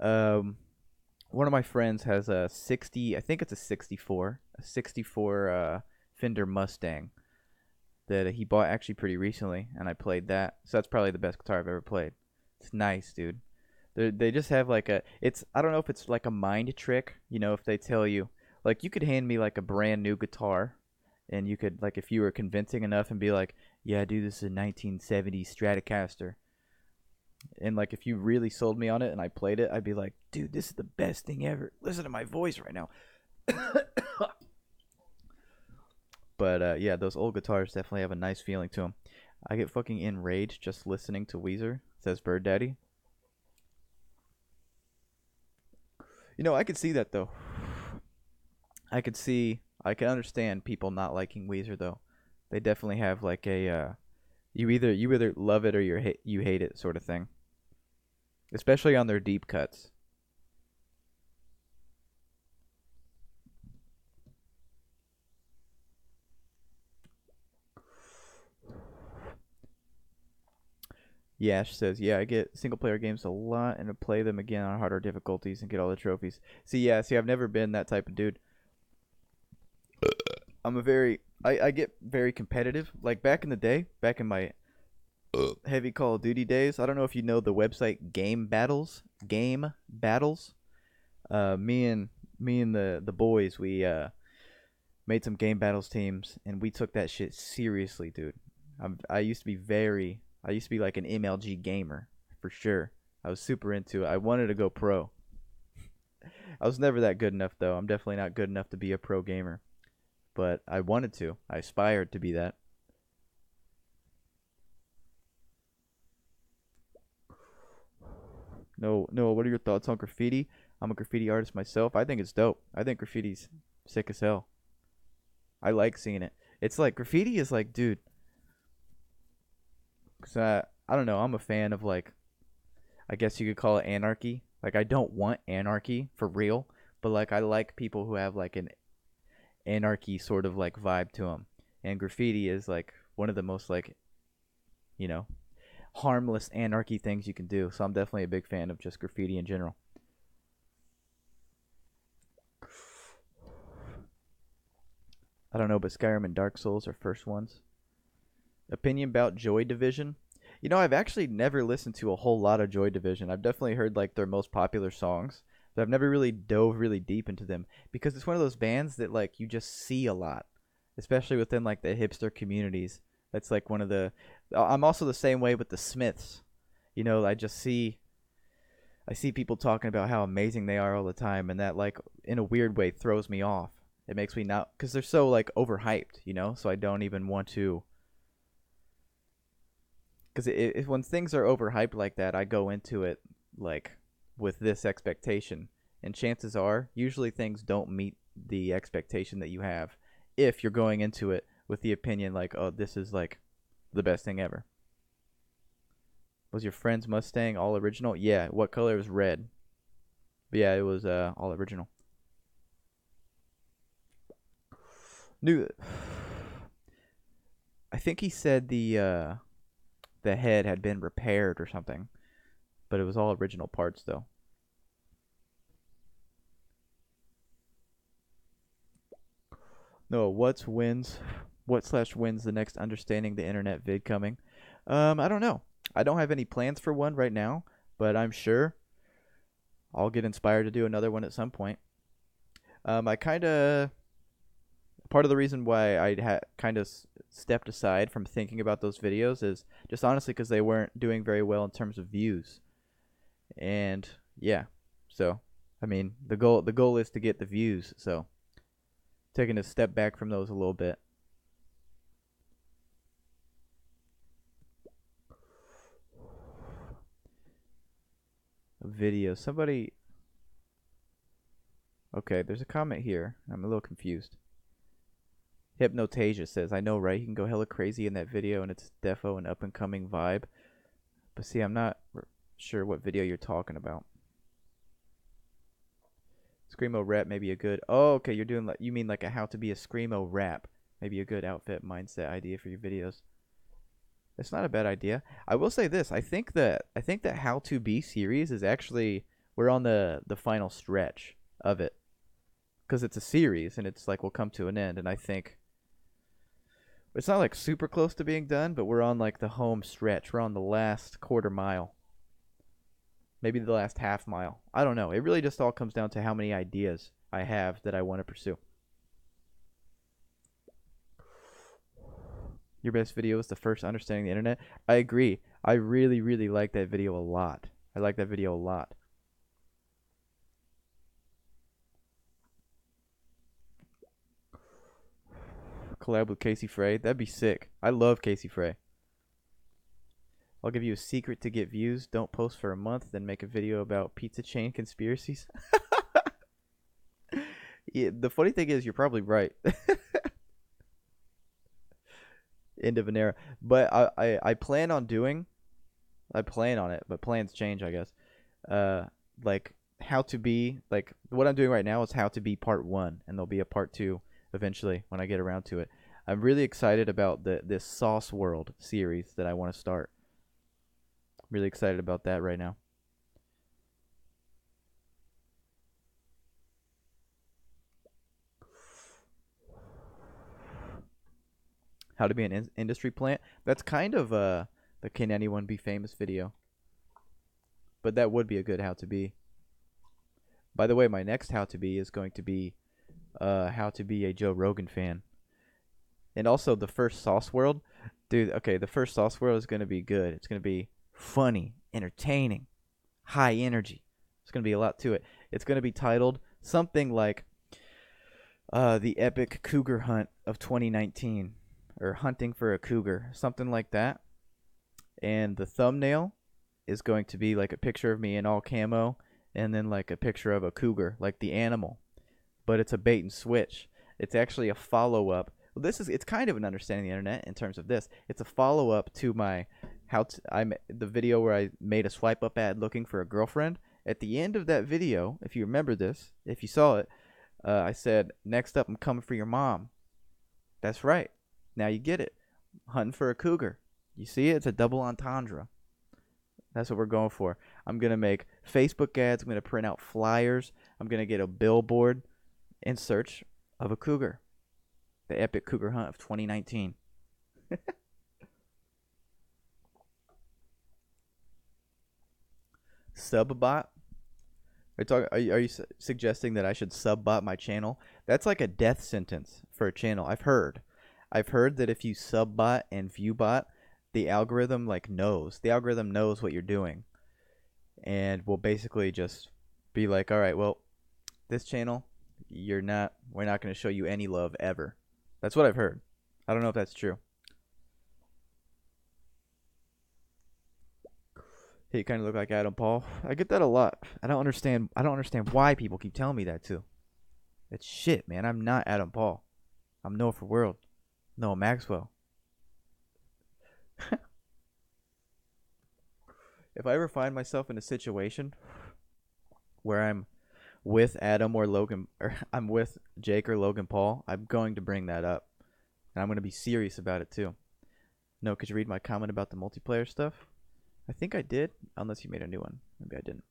[SPEAKER 4] One of my friends has a 60, I think it's a 64 Fender Mustang that he bought actually pretty recently, and I played that. So that's probably the best guitar I've ever played. It's nice, dude. They just have like I don't know if it's like a mind trick, if they tell you, like, you could hand me like a brand new guitar, and you could, like, if you were convincing enough and be like, yeah, dude, this is a 1970s Stratocaster. And like, if you really sold me on it and I played it, I'd be like, dude, this is the best thing ever. Listen to my voice right now. But yeah, those old guitars definitely have a nice feeling to them. I get fucking enraged just listening to Weezer, says Bird Daddy. I could see that though. I can understand people not liking Weezer though. They definitely have like a you either love it or you hate it sort of thing. Especially on their deep cuts. Yash says, yeah, I get single player games a lot and I play them again on harder difficulties and get all the trophies. See, I've never been that type of dude. I get very competitive. Like back in the day, back in my heavy Call of Duty days, I don't know if you know the website Game Battles. Game Battles. Me and the boys, we made some Game Battles teams and we took that shit seriously, dude. I used to be like an MLG gamer for sure. I was super into it. I wanted to go pro. I was never that good enough though. I'm definitely not good enough to be a pro gamer. But I wanted to. I aspired to be that. No, what are your thoughts on graffiti? I'm a graffiti artist myself. I think it's dope. I think graffiti's sick as hell. I like seeing it. It's like, graffiti is like, dude. Cause I don't know. I'm a fan of, like, I guess you could call it anarchy. Like, I don't want anarchy for real. But, like, I like people who have, like, an anarchy sort of like vibe to them, and graffiti is like one of the most like harmless anarchy things you can do. So I'm definitely a big fan of just graffiti in general. I don't know, but Skyrim and Dark Souls are first ones. Opinion about Joy Division. I've actually never listened to a whole lot of Joy Division. I've definitely heard like their most popular songs, but I've never really dove really deep into them because it's one of those bands that like you just see a lot, especially within like the hipster communities. That's like one of the. I'm also the same way with the Smiths. I see people talking about how amazing they are all the time, and that like in a weird way throws me off. It makes me not, because they're so like overhyped, so I don't even want to. Because if when things are overhyped like that, I go into it like with this expectation, and chances are usually things don't meet the expectation that you have if you're going into it with the opinion like, oh, this is like the best thing ever. Was your friend's Mustang all original? Yeah. What color? It was red. But yeah, it was all original. New. I think he said the head had been repaired or something, but it was all original parts though. No, what slash wins the next understanding the internet vid coming? I don't know. I don't have any plans for one right now, but I'm sure I'll get inspired to do another one at some point. I kind of part of the reason why I had kind of stepped aside from thinking about those videos is just honestly because they weren't doing very well in terms of views. And yeah, so I mean the goal is to get the views. So taking a step back from those a little bit. A video. Somebody. Okay, there's a comment here. I'm a little confused. Hypnotasia says, I know, right? He can go hella crazy in that video, and it's defo an up-and-coming vibe. But see, I'm not sure what video you're talking about. Screamo rap may be a good... Oh, okay, you're doing like... You mean like a how to be a Screamo rap. Maybe a good outfit mindset idea for your videos. It's not a bad idea. I will say this. I think that How to Be series is actually... We're on the final stretch of it. Because it's a series, and it's like will come to an end, and I think... It's not like super close to being done, but we're on like the home stretch. We're on the last quarter mile. Maybe the last half mile. I don't know. It really just all comes down to how many ideas I have that I want to pursue. Your best video is the first understanding the internet. I agree. I really, really like that video a lot. I like that video a lot. Collab with Casey Frey. That'd be sick. I love Casey Frey. I'll give you a secret to get views. Don't post for a month, then make a video about pizza chain conspiracies. Yeah, the funny thing is, you're probably right. End of an era. But I plan on doing... I plan on it, but plans change, I guess. Like, how to be... Like, what I'm doing right now is how to be part 1, and there'll be a part 2 eventually when I get around to it. I'm really excited about this Sauce World series that I want to start. Really excited about that right now. How to be an industry plant. That's kind of the Can Anyone Be Famous video. But that would be a good how to be. By the way, my next how to be is going to be how to be a Joe Rogan fan. And also the first Sauce World. Dude, okay, the first Sauce World is going to be good. It's going to be funny, entertaining, high energy. There's going to be a lot to it. It's going to be titled something like The Epic Cougar Hunt of 2019. Or Hunting for a Cougar. Something like that. And the thumbnail is going to be like a picture of me in all camo. And then like a picture of a cougar, like the animal. But it's a bait and switch. It's actually a follow-up. Well, it's kind of an understanding the internet in terms of this. It's a follow-up to my the video where I made a swipe up ad looking for a girlfriend. At the end of that video, if you remember this, if you saw it, I said, next up, I'm coming for your mom. That's right. Now you get it. Hunting for a cougar. You see it? It's a double entendre. That's what we're going for. I'm going to make Facebook ads. I'm going to print out flyers. I'm going to get a billboard in search of a cougar. The Epic Cougar Hunt of 2019. Subbot? Are you suggesting that I should subbot my channel? That's like a death sentence for a channel. I've heard that if you subbot and viewbot, the algorithm knows. The algorithm knows what you're doing. And will basically just be like, all right, well, this channel, we're not going to show you any love ever. That's what I've heard. I don't know if that's true. Hey, you kind of look like Adam Paul. I get that a lot. I don't understand why people keep telling me that too. It's shit, man. I'm not Adam Paul. I'm NoahForWorld. Noah Maxwell. If I ever find myself in a situation where I'm with Adam or Logan, or I'm with Jake or Logan Paul, I'm going to bring that up. And I'm going to be serious about it too. No, could you read my comment about the multiplayer stuff? I think I did, unless you made a new one. Maybe I didn't.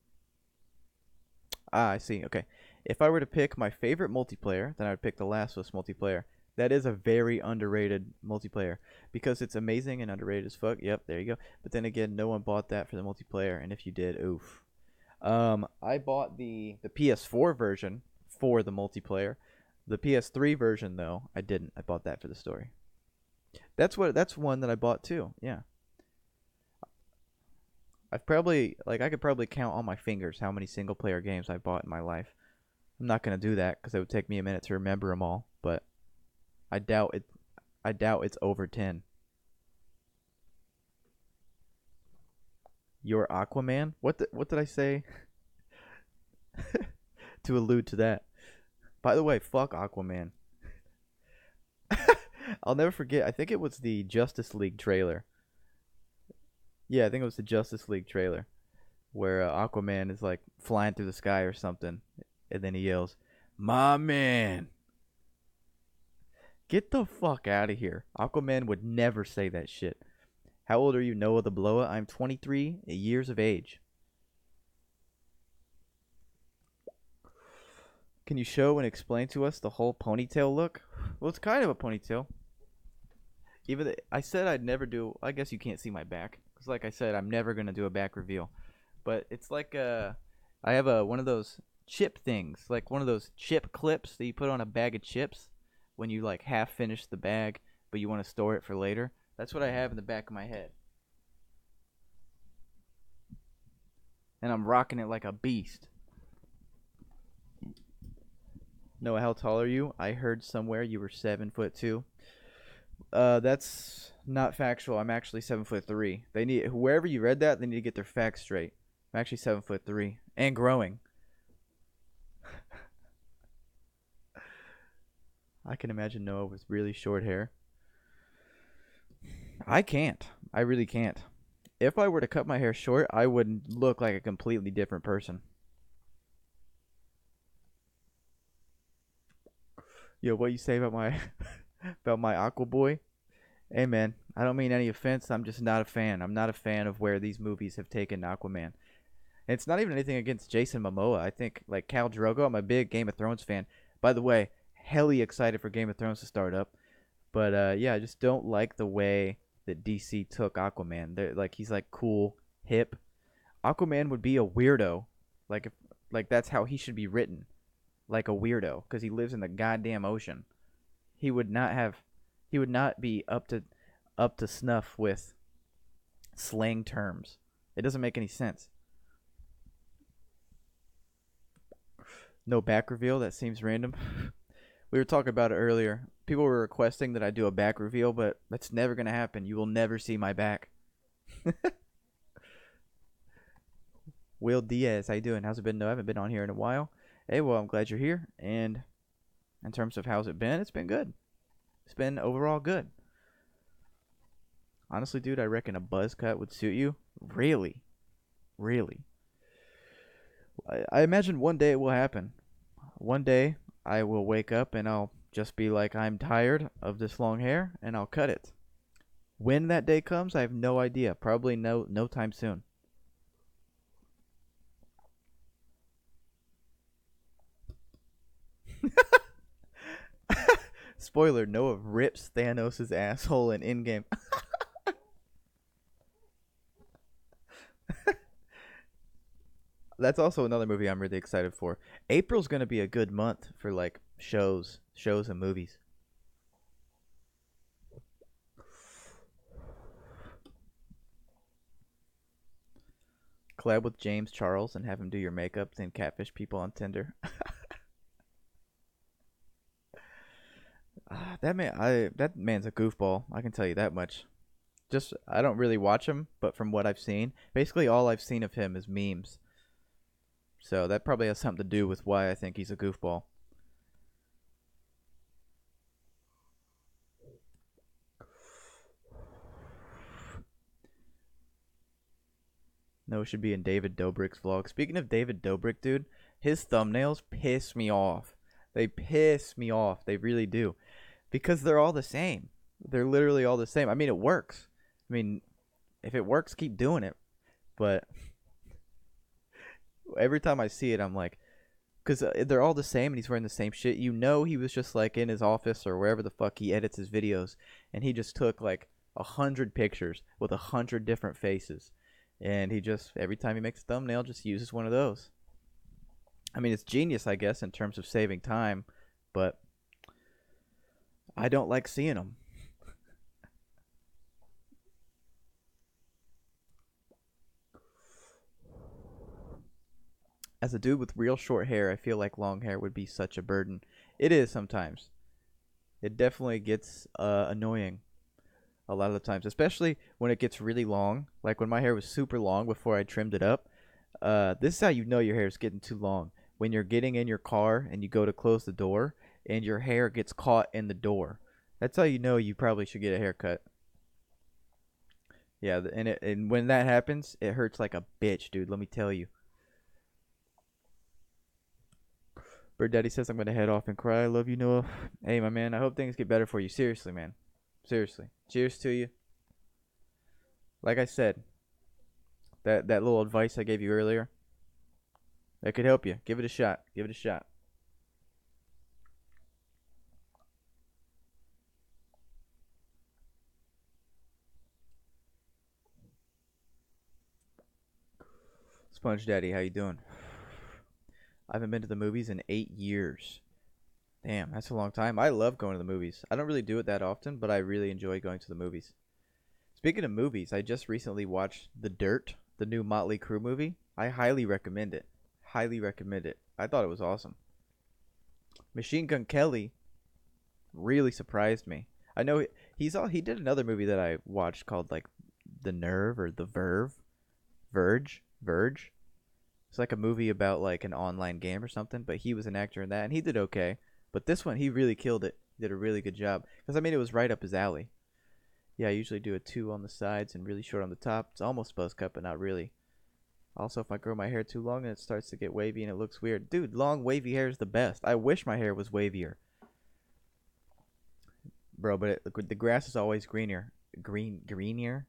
[SPEAKER 4] Ah, I see. Okay. If I were to pick my favorite multiplayer, then I would pick The Last of Us multiplayer. That is a very underrated multiplayer because it's amazing and underrated as fuck. Yep, there you go. But then again, no one bought that for the multiplayer, and if you did, oof. I bought the PS4 version for the multiplayer. The PS3 version though, I didn't. I bought that for the story. That's one that I bought too. Yeah. I could probably count on my fingers how many single player games I bought in my life. I'm not gonna do that because it would take me a minute to remember them all. But I doubt it. I doubt it's over 10. You're Aquaman? What did I say? To allude to that. By the way, fuck Aquaman. I'll never forget. I think it was the Justice League trailer. Yeah, I think it was the Justice League trailer where Aquaman is like flying through the sky or something, and then he yells, "My man!" Get the fuck out of here. Aquaman would never say that shit. How old are you, Noah the Blower? I'm 23 years of age. Can you show and explain to us the whole ponytail look? Well, it's kind of a ponytail. I said I'd never do. I guess you can't see my back because, like I said, I'm never gonna do a back reveal. But it's like I have one of those chip things, like one of those chip clips that you put on a bag of chips when you like half finish the bag, but you want to store it for later. That's what I have in the back of my head, and I'm rocking it like a beast. Noah, how tall are you? I heard somewhere you were 7'2". That's not factual. I'm actually 7'3". They need whoever you read that. They need to get their facts straight. I'm actually 7'3" and growing. I can imagine Noah with really short hair. I can't. I really can't. If I were to cut my hair short, I would look like a completely different person. Yo, what you say about my about my Aqua Boy? Hey man, I don't mean any offense. I'm just not a fan. I'm not a fan of where these movies have taken Aquaman. And it's not even anything against Jason Momoa. I think like Khal Drogo. I'm a big Game of Thrones fan. By the way, helly excited for Game of Thrones to start up. But yeah, I just don't like the way that DC took Aquaman. He's like cool, hip. Aquaman would be a weirdo. Like that's how he should be written. Like a weirdo because he lives in the goddamn ocean. He would not be up to snuff with slang terms. It doesn't make any sense. No back reveal, that seems random. We were talking about it earlier. People were requesting that I do a back reveal, but that's never going to happen. You will never see my back. Will Diaz, how you doing? How's it been? No, I haven't been on here in a while. Hey, well, I'm glad you're here. And in terms of how's it been, it's been good. It's been overall good. Honestly, dude, I reckon a buzz cut would suit you. Really? Really? I imagine one day it will happen. One day I will wake up and I'll just be like, I'm tired of this long hair, and I'll cut it. When that day comes, I have no idea. Probably no time soon. Spoiler, Noah rips Thanos' asshole in Endgame. That's also another movie I'm really excited for. April's going to be a good month for like shows and movies. Collab with James Charles and have him do your makeup, then catfish people on Tinder. That man's a goofball. I can tell you that much. Just I don't really watch him, but from what I've seen, basically all I've seen of him is memes. So that probably has something to do with why I think he's a goofball. Noah should be in David Dobrik's vlog. Speaking of David Dobrik, dude, his thumbnails piss me off. They piss me off. They really do. Because they're all the same. They're literally all the same. I mean, it works. I mean, if it works, keep doing it. But every time I see it, I'm like, because they're all the same and he's wearing the same shit. You know, he was just like in his office or wherever the fuck he edits his videos, and he just took like 100 pictures with 100 different faces, and he just, every time he makes a thumbnail, just uses one of those. I mean, it's genius, I guess, in terms of saving time, but I don't like seeing them. As a dude with real short hair, I feel like long hair would be such a burden. It is sometimes. It definitely gets annoying a lot of the times, especially when it gets really long. Like when my hair was super long before I trimmed it up. This is how you know your hair is getting too long. When you're getting in your car and you go to close the door and your hair gets caught in the door. That's how you know you probably should get a haircut. Yeah, and when that happens, it hurts like a bitch, dude. Let me tell you. Bird Daddy says I'm going to head off and cry. I love you, Noah. Hey, my man, I hope things get better for you. Seriously, man. Seriously. Cheers to you. Like I said, that little advice I gave you earlier, that could help you. Give it a shot. Give it a shot. Sponge Daddy, how you doing? I haven't been to the movies in 8 years. Damn, that's a long time. I love going to the movies. I don't really do it that often, but I really enjoy going to the movies. Speaking of movies, I just recently watched The Dirt, the new Motley Crue movie. I highly recommend it. Highly recommend it. I thought it was awesome. Machine Gun Kelly really surprised me. I know he did another movie that I watched called like The Nerve or The Verge. It's like a movie about like an online game or something, but he was an actor in that and he did okay. But this one, he really killed it. He did a really good job. Because, I mean, it was right up his alley. Yeah, I usually do a 2 on the sides and really short on the top. It's almost buzz cut, but not really. Also, if I grow my hair too long and it starts to get wavy and it looks weird. Dude, long wavy hair is the best. I wish my hair was wavier. Bro, but the grass is always greener. Greenier?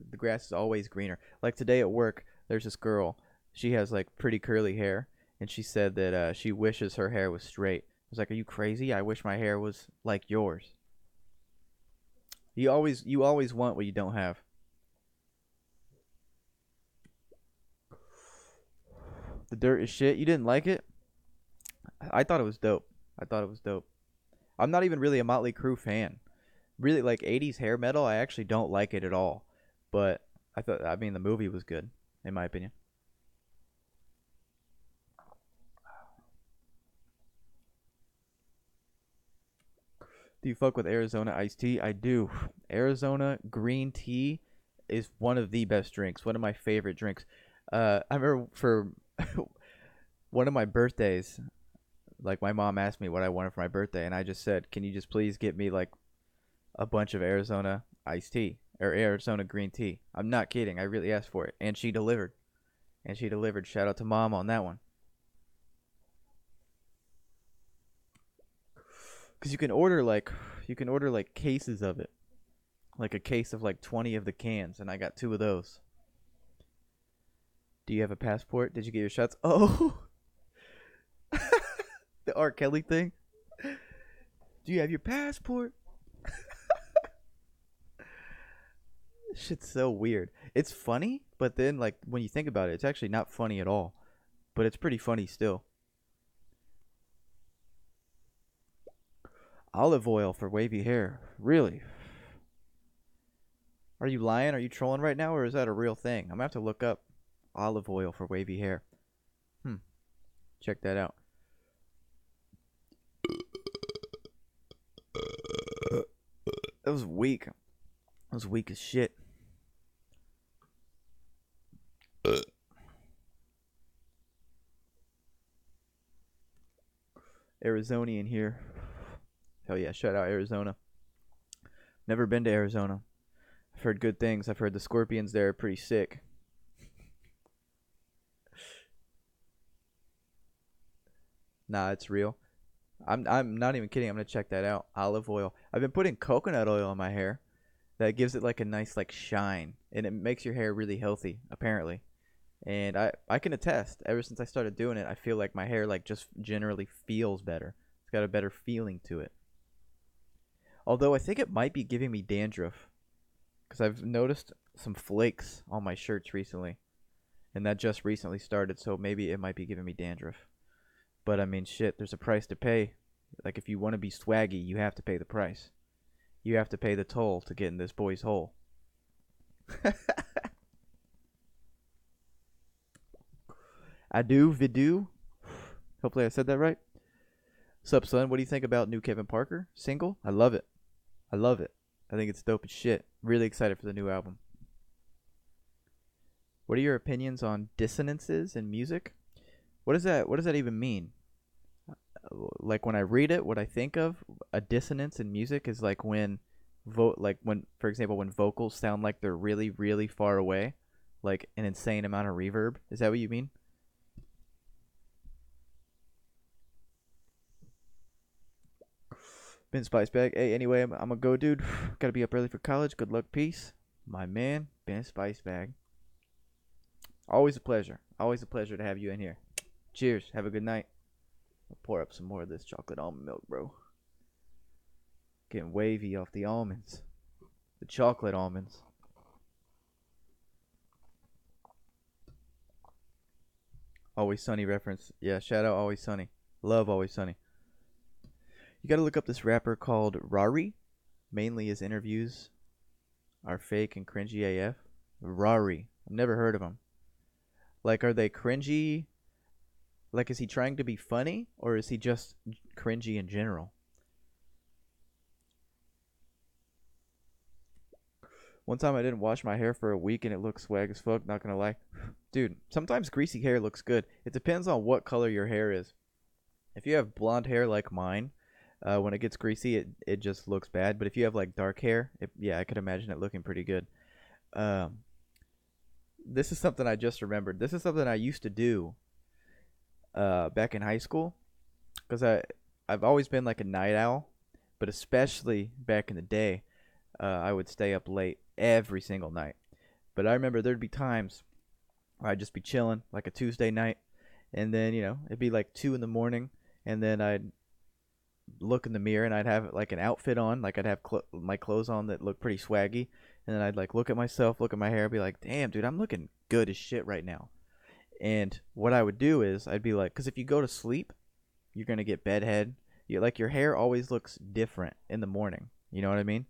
[SPEAKER 4] The grass is always greener. Like today at work, there's this girl. She has like pretty curly hair. And she said that she wishes her hair was straight. I was like, are you crazy? I wish my hair was like yours. You always want what you don't have. The Dirt is shit. You didn't like it? I thought it was dope. I thought it was dope. I'm not even really a Motley Crue fan. Really, like 80s hair metal, I actually don't like it at all. But I mean, the movie was good, in my opinion. Do you fuck with Arizona iced tea? I do. Arizona green tea is one of the best drinks. One of my favorite drinks. I remember for one of my birthdays, like my mom asked me what I wanted for my birthday, and I just said, "Can you just please get me like a bunch of Arizona iced tea or Arizona green tea?" I'm not kidding. I really asked for it, and she delivered. Shout out to mom on that one. Because you can order like cases of it, like a case of like 20 of the cans, and I got 2 of those. Do you have a passport? Did you get your shots? Oh, the R. Kelly thing. Do you have your passport? Shit's so weird. It's funny, but then like when you think about it, it's actually not funny at all. But it's pretty funny still. Olive oil for wavy hair. Really? Are you lying? Are you trolling right now, or is that a real thing? I'm gonna have to look up olive oil for wavy hair. Check that out. That was weak. That was weak as shit. Arizonian here. Hell yeah, shout out Arizona. Never been to Arizona. I've heard good things. I've heard the scorpions there are pretty sick. Nah, it's real. I'm not even kidding. I'm gonna check that out. Olive oil. I've been putting coconut oil in my hair. That gives it like a nice like shine, and it makes your hair really healthy apparently. And I can attest. Ever since I started doing it, I feel like my hair like just generally feels better. It's got a better feeling to it. Although I think it might be giving me dandruff because I've noticed some flakes on my shirts recently, and that just recently started. So maybe it might be giving me dandruff. But I mean, shit. There's a price to pay. Like if you want to be swaggy, you have to pay the price. You have to pay the toll to get in this boy's hole. I do, vidu. Hopefully I said that right. Sup, son? What do you think about new Kevin Parker single? I love it. I love it. I think it's dope as shit. Really excited for the new album. What are your opinions on dissonances in music? What does that even mean? Like when I read it, what I think of a dissonance in music is like when for example, when vocals sound like they're really, really far away, like an insane amount of reverb. Is that what you mean? Ben Spice Bag. Hey, anyway, I'm a go, dude. Gotta be up early for college. Good luck, peace. My man, Ben Spice Bag. Always a pleasure. Always a pleasure to have you in here. Cheers. Have a good night. I'll pour up some more of this chocolate almond milk, bro. Getting wavy off the almonds. The chocolate almonds. Always Sunny reference. Yeah, shout out Always Sunny. Love Always Sunny. You gotta look up this rapper called Rari. Mainly his interviews are fake and cringy AF. Rari. I've never heard of him. Like, are they cringy? Like, is he trying to be funny? Or is he just cringy in general? One time I didn't wash my hair for a week and it looked swag as fuck, not gonna lie. Dude, sometimes greasy hair looks good. It depends on what color your hair is. If you have blonde hair like mine, when it gets greasy, it just looks bad. But if you have like dark hair, yeah, I could imagine it looking pretty good. This is something I just remembered. This is something I used to do back in high school, because I've always been like a night owl, but especially back in the day, I would stay up late every single night. But I remember there'd be times where I'd just be chilling, like a Tuesday night, and then it'd be like 2 in the morning, and then I'd look in the mirror and I'd have like an outfit on, like I'd have my clothes on that look pretty swaggy, and then I'd like look at myself, look at my hair, be like, damn, dude, I'm looking good as shit right now. And what I would do is I'd be like, because if you go to sleep, you're gonna get bedhead. Your hair always looks different in the morning. You know what I mean?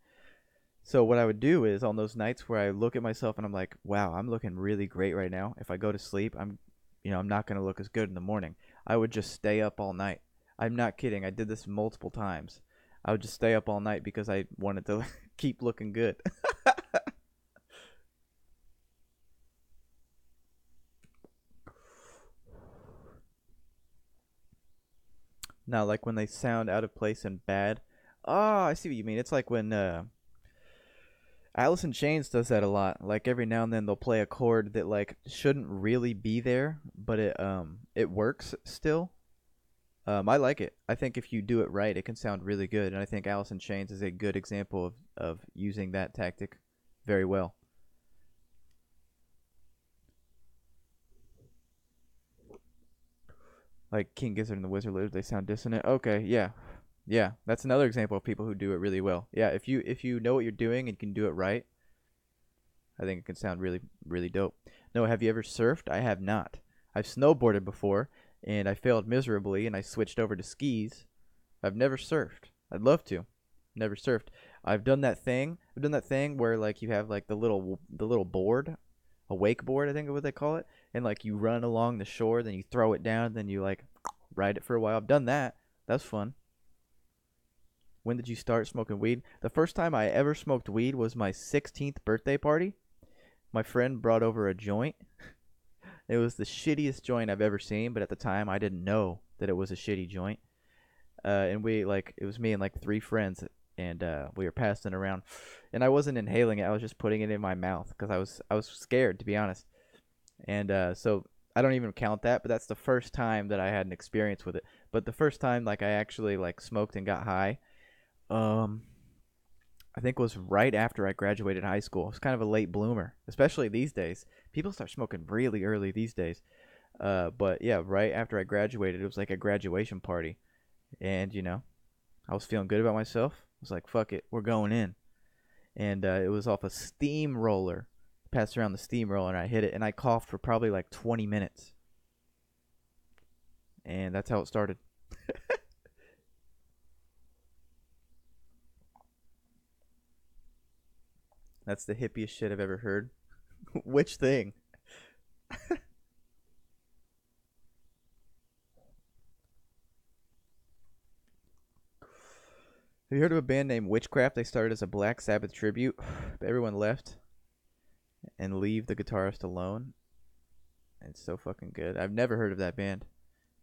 [SPEAKER 4] So what I would do is on those nights where I look at myself and I'm like, wow, I'm looking really great right now. If I go to sleep, I'm not gonna look as good in the morning. I would just stay up all night. I'm not kidding. I did this multiple times. I would just stay up all night because I wanted to keep looking good. Now, like when they sound out of place and bad. Oh, I see what you mean. It's like when Alice in Chains does that a lot. Like every now and then they'll play a chord that like shouldn't really be there, but it works still. I like it. I think if you do it right, it can sound really good. And I think Alice in Chains is a good example of using that tactic very well. Like King Gizzard and the Wizard Lizard, they sound dissonant. Okay, yeah. Yeah, that's another example of people who do it really well. Yeah, if you know what you're doing and can do it right, I think it can sound really, really dope. No, have you ever surfed? I have not. I've snowboarded before, and I failed miserably, and I switched over to skis. I've never surfed. I'd love to. Never surfed. I've done that thing. I've done that thing where like you have like the little board, a wakeboard, I think is what they call it, and like you run along the shore, then you throw it down, then you like ride it for a while. I've done that. That's fun. When did you start smoking weed? The first time I ever smoked weed was my 16th birthday party. My friend brought over a joint. It was the shittiest joint I've ever seen, but at the time I didn't know that it was a shitty joint. And it was me and like 3 friends, and we were passing it around, and I wasn't inhaling it. I was just putting it in my mouth because I was scared, to be honest. And so I don't even count that, but that's the first time that I had an experience with it. But the first time like I actually like smoked and got high, um, I think it was right after I graduated high school. I was kind of a late bloomer, especially these days. People start smoking really early these days. But yeah, right after I graduated, it was like a graduation party, and I was feeling good about myself. I was like, "Fuck it, we're going in." And it was off a steamroller. Passed around the steamroller, and I hit it, and I coughed for probably like 20 minutes, and that's how it started. That's the hippiest shit I've ever heard. Which thing? Have you heard of a band named Witchcraft? They started as a Black Sabbath tribute, but everyone left and leave the guitarist alone. It's so fucking good. I've never heard of that band.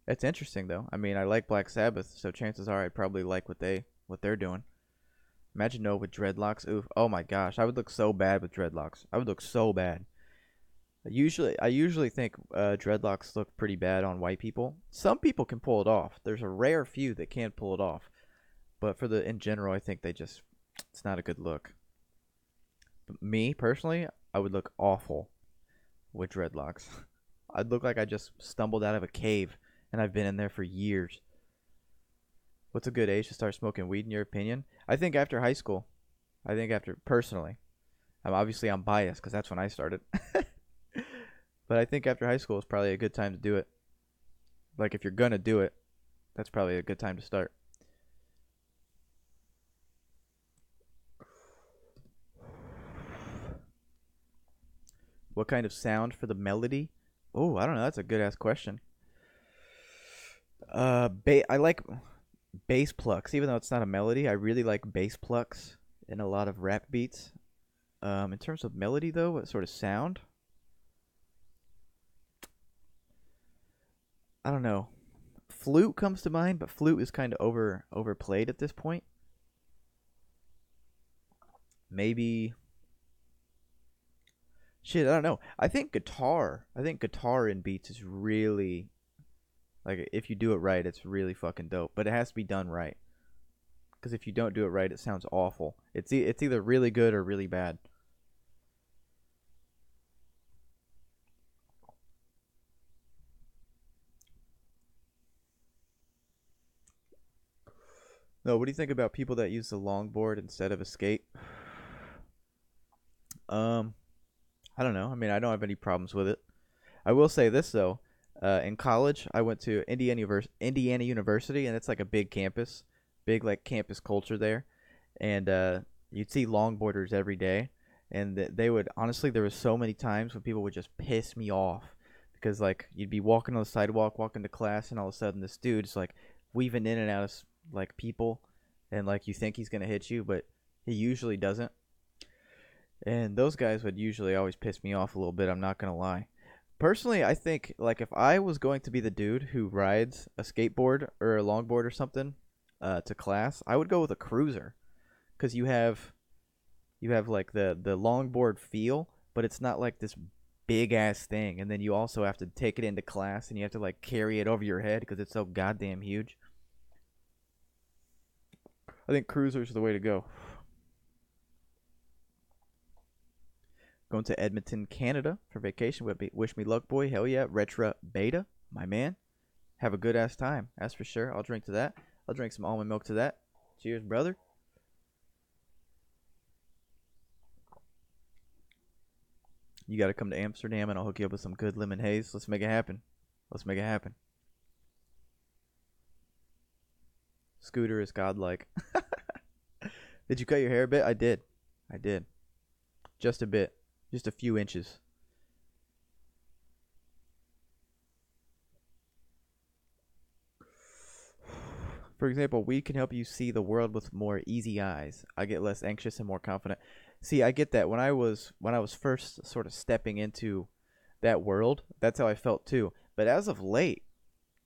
[SPEAKER 4] It's interesting though. I mean, I like Black Sabbath, so chances are I'd probably like what they're doing. Imagine Noah with dreadlocks. Ooh, oh my gosh, I would look so bad with dreadlocks. I would look so bad. I usually think dreadlocks look pretty bad on white people. Some people can pull it off. There's a rare few that can't pull it off. But in general, I think it's not a good look. But me personally, I would look awful with dreadlocks. I'd look like I just stumbled out of a cave and I've been in there for years. What's a good age to start smoking weed in your opinion? I think after high school. Personally. I'm biased because that's when I started. But I think after high school is probably a good time to do it. Like if you're gonna do it, that's probably a good time to start. What kind of sound for the melody? Oh, I don't know. That's a good ass question. I like bass plucks, even though it's not a melody. I really like bass plucks in a lot of rap beats. In terms of melody, though, what sort of sound? I don't know. Flute comes to mind, but flute is kind of overplayed at this point. Maybe. Shit, I don't know. I think guitar. In beats is really like if you do it right, it's really fucking dope. But it has to be done right. Because if you don't do it right, it sounds awful. It's either really good or really bad. No, what do you think about people that use the longboard instead of a skate? Um, I don't know. I mean, I don't have any problems with it. I will say this though. In college, I went to Indiana University, and it's like a big campus, big like campus culture there, and you'd see longboarders every day, and they would honestly. There was so many times when people would just piss me off because like you'd be walking on the sidewalk, walking to class, and all of a sudden this dude's like weaving in and out of like people, and like you think he's gonna hit you, but he usually doesn't. And those guys would usually always piss me off a little bit. I'm not gonna lie. Personally, I think like if I was going to be the dude who rides a skateboard or a longboard or something to class, I would go with a cruiser, because you have like the longboard feel, but it's not like this big ass thing, and then you also have to take it into class and you have to like carry it over your head because it's so goddamn huge. I think cruisers are the way to go. Going to Edmonton, Canada for vacation. Wish me luck, boy. Hell yeah. Retro Beta, my man. Have a good ass time. That's for sure. I'll drink to that. I'll drink some almond milk to that. Cheers, brother. You got to come to Amsterdam and I'll hook you up with some good lemon haze. Let's make it happen. Let's make it happen. Scooter is godlike. Did you cut your hair a bit? I did. I did. Just a bit. Just a few inches. For example, weed can help you see the world with more easy eyes. I get less anxious and more confident. See, I get that. When I was first sort of stepping into that world, that's how I felt too. But as of late,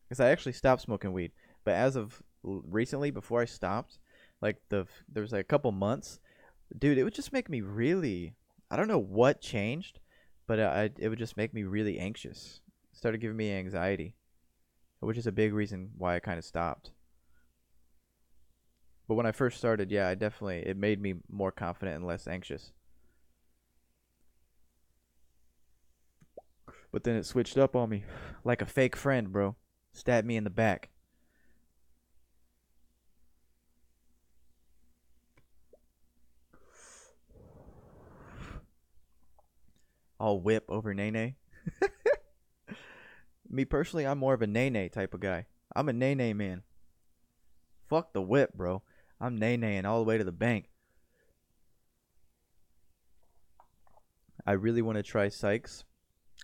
[SPEAKER 4] because I actually stopped smoking weed, but as of recently, before I stopped, like there was like a couple months, dude, it would just make me really. I don't know what changed, but it would just make me really anxious. It started giving me anxiety. which is a big reason why I kind of stopped. But when I first started, yeah, it made me more confident and less anxious. But then it switched up on me like a fake friend, bro. Stabbed me in the back. I'll whip over Nene. Me personally, I'm more of a Nene type of guy. I'm a Nene man. Fuck the whip, bro. I'm Nene all the way to the bank. I really want to try Sykes.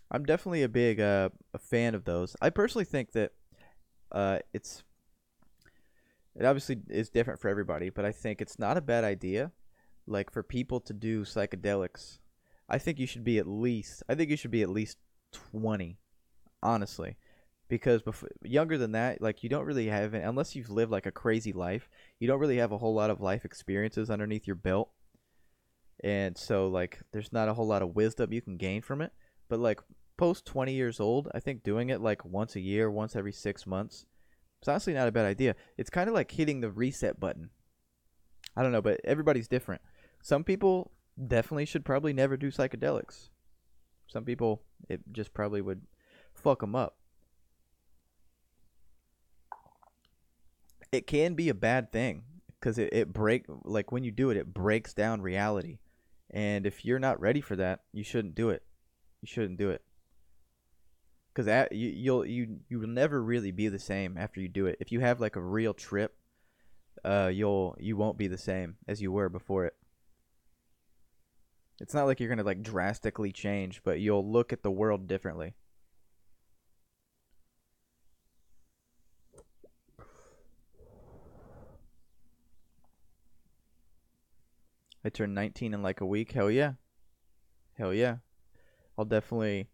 [SPEAKER 4] I'm definitely a big a fan of those. I personally think that it obviously is different for everybody, but I think it's not a bad idea, like for people to do psychedelics. I think you should be at least 20, honestly, because before, younger than that, like you don't really have it unless you've lived like a crazy life. You don't really have a whole lot of life experiences underneath your belt, and so like there's not a whole lot of wisdom you can gain from it. But like post 20 years old, I think doing it like once a year, once every 6 months, it's honestly not a bad idea. It's kind of like hitting the reset button. I don't know, but everybody's different. Some people definitely should probably never do psychedelics. Some people, it just probably would fuck them up. It can be a bad thing because like when you do it, it breaks down reality. And if you're not ready for that, you shouldn't do it. You shouldn't do it. Because you'll never really be the same after you do it. If you have like a real trip, you won't be the same as you were before it. It's not like you're gonna like drastically change, but you'll look at the world differently. I turned 19 in like a week. Hell yeah. Hell yeah. I'll definitely.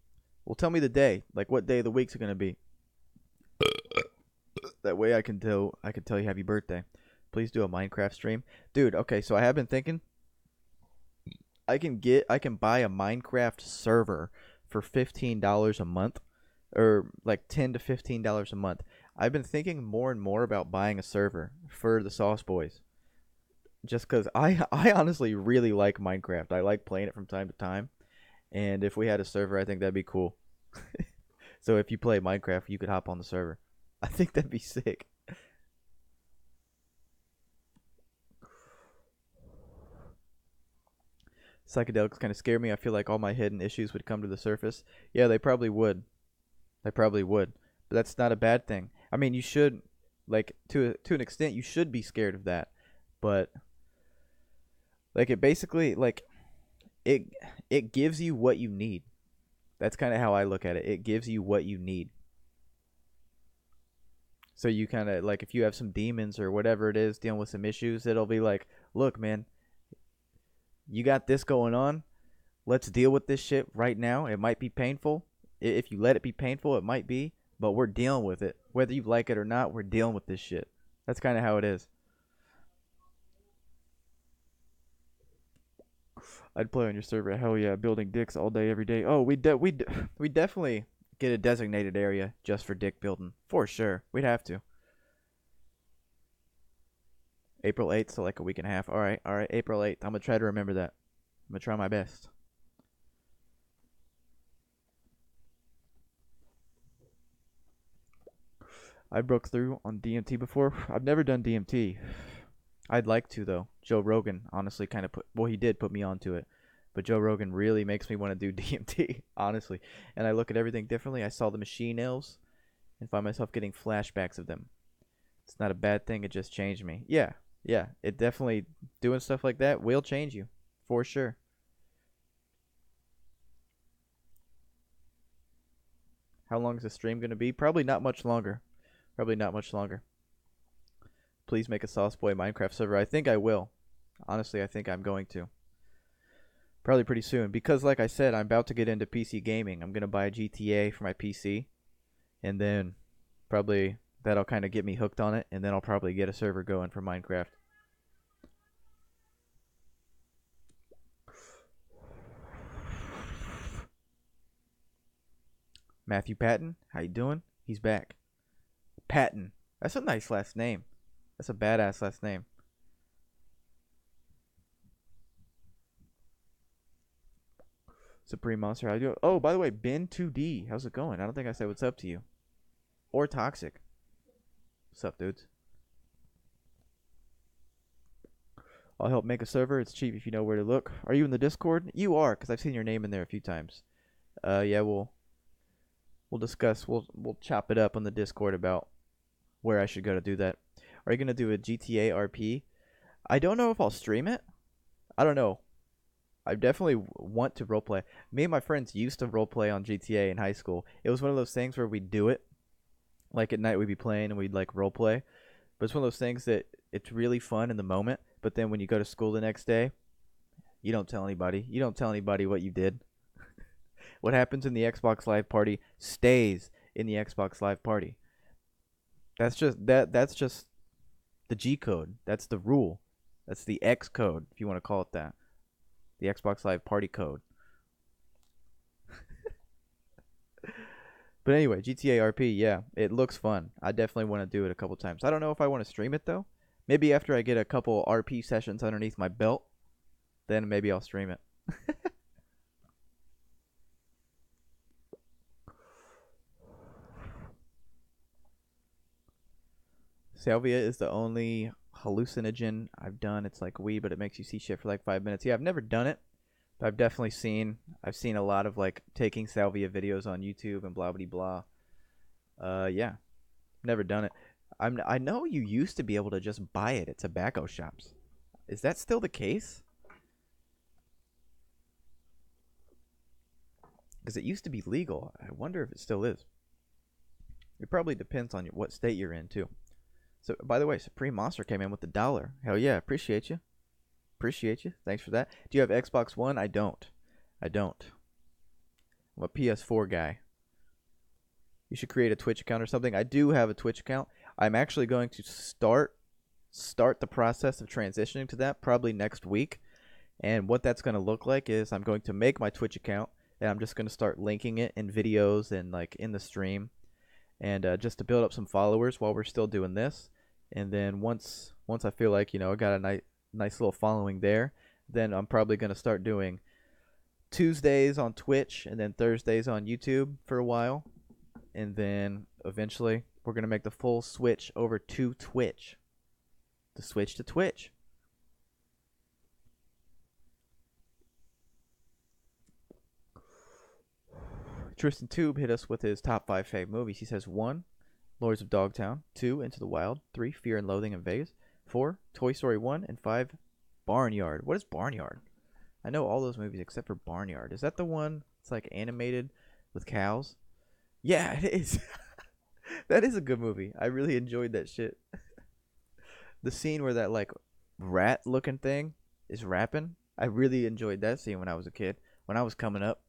[SPEAKER 4] Well, tell me the day. Like what day of the week's it gonna be? That way I can tell you happy birthday. Please do a Minecraft stream. Dude, okay, so I have been thinking I can buy a Minecraft server for $15 a month, or like $10 to $15 a month. I've been thinking more and more about buying a server for the Sauce Boys. Just because I honestly really like Minecraft. I like playing it from time to time. And if we had a server, I think that'd be cool. So if you play Minecraft, you could hop on the server. I think that'd be sick. Psychedelics kind of scare me. I feel like all my hidden issues would come to the surface. Yeah, they probably would. They probably would. But that's not a bad thing. I mean, you should, like, to an extent, you should be scared of that. But, like, it basically, like, it gives you what you need. That's kind of how I look at it. It gives you what you need. So you kind of, like, if you have some demons or whatever it is, dealing with some issues, it'll be like, look, man, you got this going on. Let's deal with this shit right now. It might be painful. If you let it be painful, it might be. But we're dealing with it. Whether you like it or not, we're dealing with this shit. That's kind of how it is. I'd play on your server. Hell yeah, building dicks all day, every day. Oh, we definitely get a designated area just for dick building. For sure. We'd have to. April 8th, so like a week and a half. All right, April 8th. I'm going to try to remember that. I'm going to try my best. I broke through on DMT before. I've never done DMT. I'd like to, though. Joe Rogan honestly kind of he did put me onto it. But Joe Rogan really makes me want to do DMT, honestly. And I look at everything differently. I saw the machine elves and find myself getting flashbacks of them. It's not a bad thing. It just changed me. Yeah. It definitely, doing stuff like that will change you. For sure. How long is the stream going to be? Probably not much longer. Please make a Sauce Boy Minecraft server. I think I will. Honestly, I think I'm going to. Probably pretty soon. Because like I said, I'm about to get into PC gaming. I'm going to buy a GTA for my PC. And then probably that'll kind of get me hooked on it. And then I'll probably get a server going for Minecraft. Matthew Patton, how you doing? He's back. Patton. That's a nice last name. That's a badass last name. Supreme Monster, how you doing? Oh, by the way, Ben 2D, how's it going? I don't think I said what's up to you. Or Toxic. What's up, dudes? I'll help make a server. It's cheap if you know where to look. Are you in the Discord? You are, because I've seen your name in there a few times. Yeah, we'll discuss. We'll chop it up on the Discord about where I should go to do that. Are you gonna do a GTA RP? I don't know if I'll stream it. I don't know. I definitely want to roleplay. Me and my friends used to roleplay on GTA in high school. It was one of those things where we'd do it. Like at night we'd be playing and we'd like roleplay. But it's one of those things that it's really fun in the moment. But then when you go to school the next day, you don't tell anybody. You don't tell anybody what you did. What happens in the Xbox Live party stays in the Xbox Live party. That's just the G code. That's the rule. That's the X code, if you want to call it that. The Xbox Live party code. But anyway, GTA RP, yeah, it looks fun. I definitely want to do it a couple times. I don't know if I want to stream it though. Maybe after I get a couple RP sessions underneath my belt, then maybe I'll stream it. Salvia is the only hallucinogen I've done. It's like weed, but it makes you see shit for like 5 minutes. Yeah, I've never done it, but I've definitely seen a lot of like taking salvia videos on YouTube and blah blah blah. Yeah, never done it. I know you used to be able to just buy it at tobacco shops. Is that still the case? Because it used to be legal. I wonder if it still is. It probably depends on what state you're in too. So, by the way, Supreme Monster came in with $1. Hell yeah, appreciate you. Appreciate you. Thanks for that. Do you have Xbox One? I don't. I'm a PS4 guy. You should create a Twitch account or something. I do have a Twitch account. I'm actually going to start the process of transitioning to that probably next week. And what that's going to look like is I'm going to make my Twitch account and I'm just going to start linking it in videos and like in the stream. And just to build up some followers while we're still doing this. And then once I feel like, you know, I got a nice little following there, then I'm probably going to start doing Tuesdays on Twitch and then Thursdays on YouTube for a while. And then eventually we're going to make the full switch over to Twitch. The switch to Twitch. Tristan Tube hit us with his top 5 fave movies. He says 1, Lords of Dogtown, 2, Into the Wild, 3, Fear and Loathing in Vegas, 4, Toy Story 1, and 5, Barnyard. What is Barnyard? I know all those movies except for Barnyard. Is that the one that's like animated with cows? Yeah, it is. That is a good movie. I really enjoyed that shit. The scene where that like rat looking thing is rapping. I really enjoyed that scene when I was a kid. When I was coming up.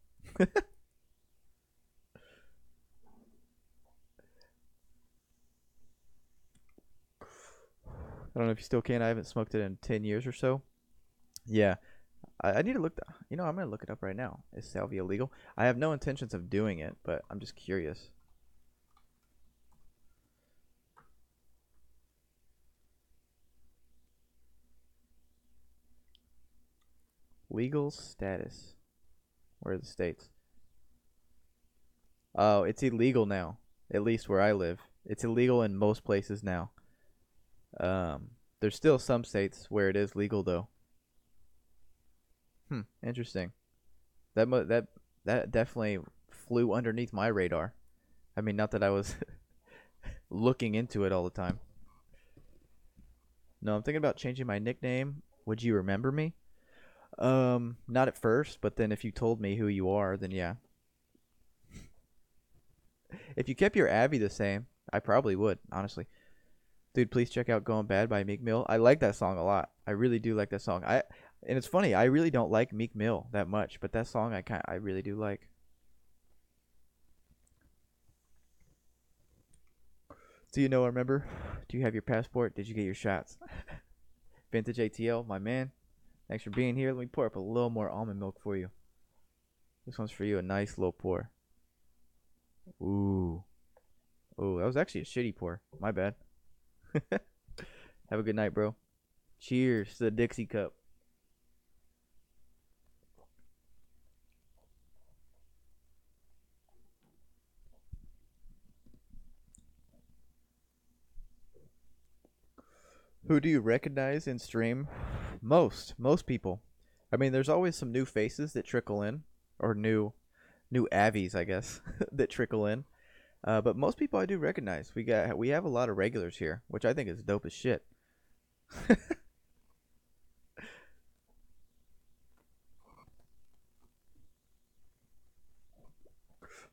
[SPEAKER 4] I don't know if you still can. I haven't smoked it in 10 years or so. Yeah. I need to look. I'm going to look it up right now. Is salvia legal? I have no intentions of doing it, but I'm just curious. Legal status. Where are the states? Oh, it's illegal now. At least where I live. It's illegal in most places now. There's still some states where it is legal though. Interesting. That definitely flew underneath my radar. I mean, not that I was looking into it all the time. No, I'm thinking about changing my nickname. Would you remember me? Not at first, but then if you told me who you are, then yeah. If you kept your Abby the same, I probably would, honestly. Dude, please check out Going Bad by Meek Mill. I like that song a lot. I really do like that song. And it's funny, I really don't like Meek Mill that much, but that song I really do like. Do you know or remember? Do you have your passport? Did you get your shots? Vintage ATL, my man. Thanks for being here. Let me pour up a little more almond milk for you. This one's for you, a nice little pour. Ooh. Oh, that was actually a shitty pour. My bad. Have a good night, bro. Cheers to the Dixie cup. Who do you recognize in stream? Most people. I mean, there's always some new faces that trickle in, or new avies, I guess, that trickle in. But most people I do recognize. We have a lot of regulars here, which I think is dope as shit.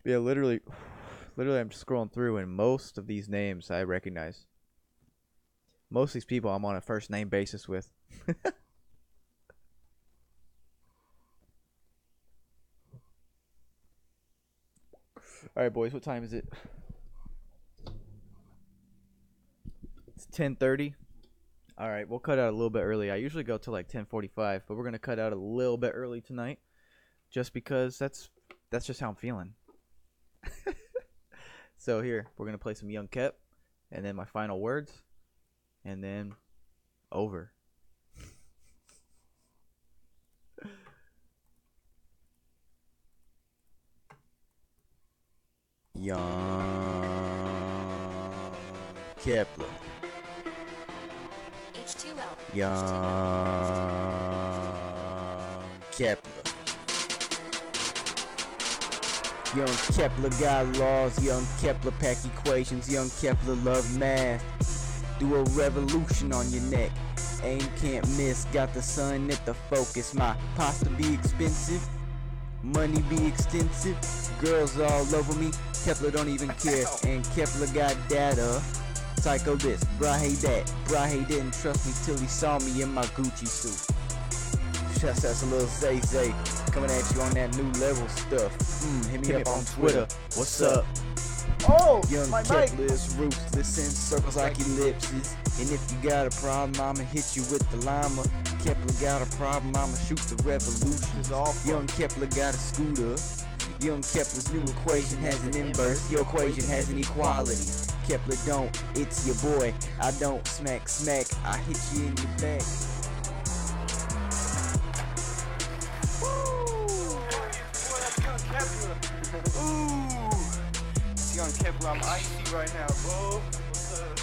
[SPEAKER 4] Yeah, literally, I'm just scrolling through, and most of these names I recognize. Most of these people I'm on a first name basis with. All right, boys, what time is it? It's 10:30. All right, we'll cut out a little bit early. I usually go till like 10:45, but we're gonna cut out a little bit early tonight, just because that's just how I'm feeling. So here we're gonna play some Young Kep, and then my final words, and then over.
[SPEAKER 1] Young Kepler.
[SPEAKER 6] H2O.
[SPEAKER 1] Young Kepler. Young Kepler got laws, Young Kepler pack equations, Young Kepler love math. Do a revolution on your neck, aim can't miss, got the sun at the focus. My pasta be expensive, money be extensive, girls all over me, Kepler don't even care, and Kepler got data. Psycho this, Brahe that, Brahe didn't trust me till he saw me in my Gucci suit. That's a little Zay coming at you on that new level stuff. Hit me up on Twitter. What's up?
[SPEAKER 3] Oh,
[SPEAKER 1] Young
[SPEAKER 3] my mic.
[SPEAKER 1] Kepler is ruthless in circles like ellipses. And if you got a problem, I'ma hit you with the llama. Kepler got a problem, I'ma shoot the revolution. Young Kepler got a scooter. Young Kepler's new equation has an inverse. Your equation has an equality. Kepler don't, it's your boy. I don't smack, I hit you in your back.
[SPEAKER 3] Ooh, it's Young Kepler. I'm icy right now, bro. What's up?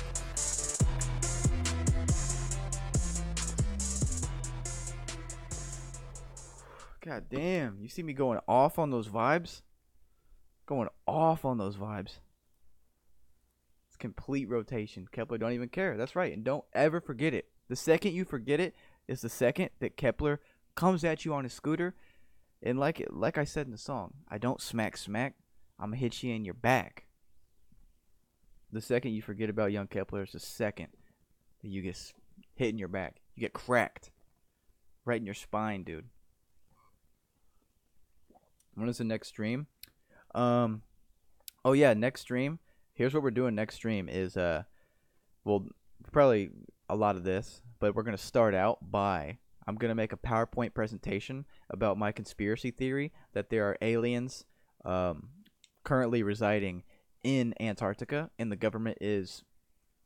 [SPEAKER 4] God damn, you see me going off on those vibes? Going off on those vibes. It's complete rotation. Kepler don't even care. That's right. And don't ever forget it. The second you forget it is the second that Kepler comes at you on his scooter. And like I said in the song, I don't smack. I'm going to hit you in your back. The second you forget about Young Kepler is the second that you get hit in your back. You get cracked. Right in your spine, dude. When is the next stream? Oh yeah, next stream. Here's what we're doing next stream is well, probably a lot of this, but we're going to start out by I'm going to make a PowerPoint presentation about my conspiracy theory that there are aliens currently residing in Antarctica and the government is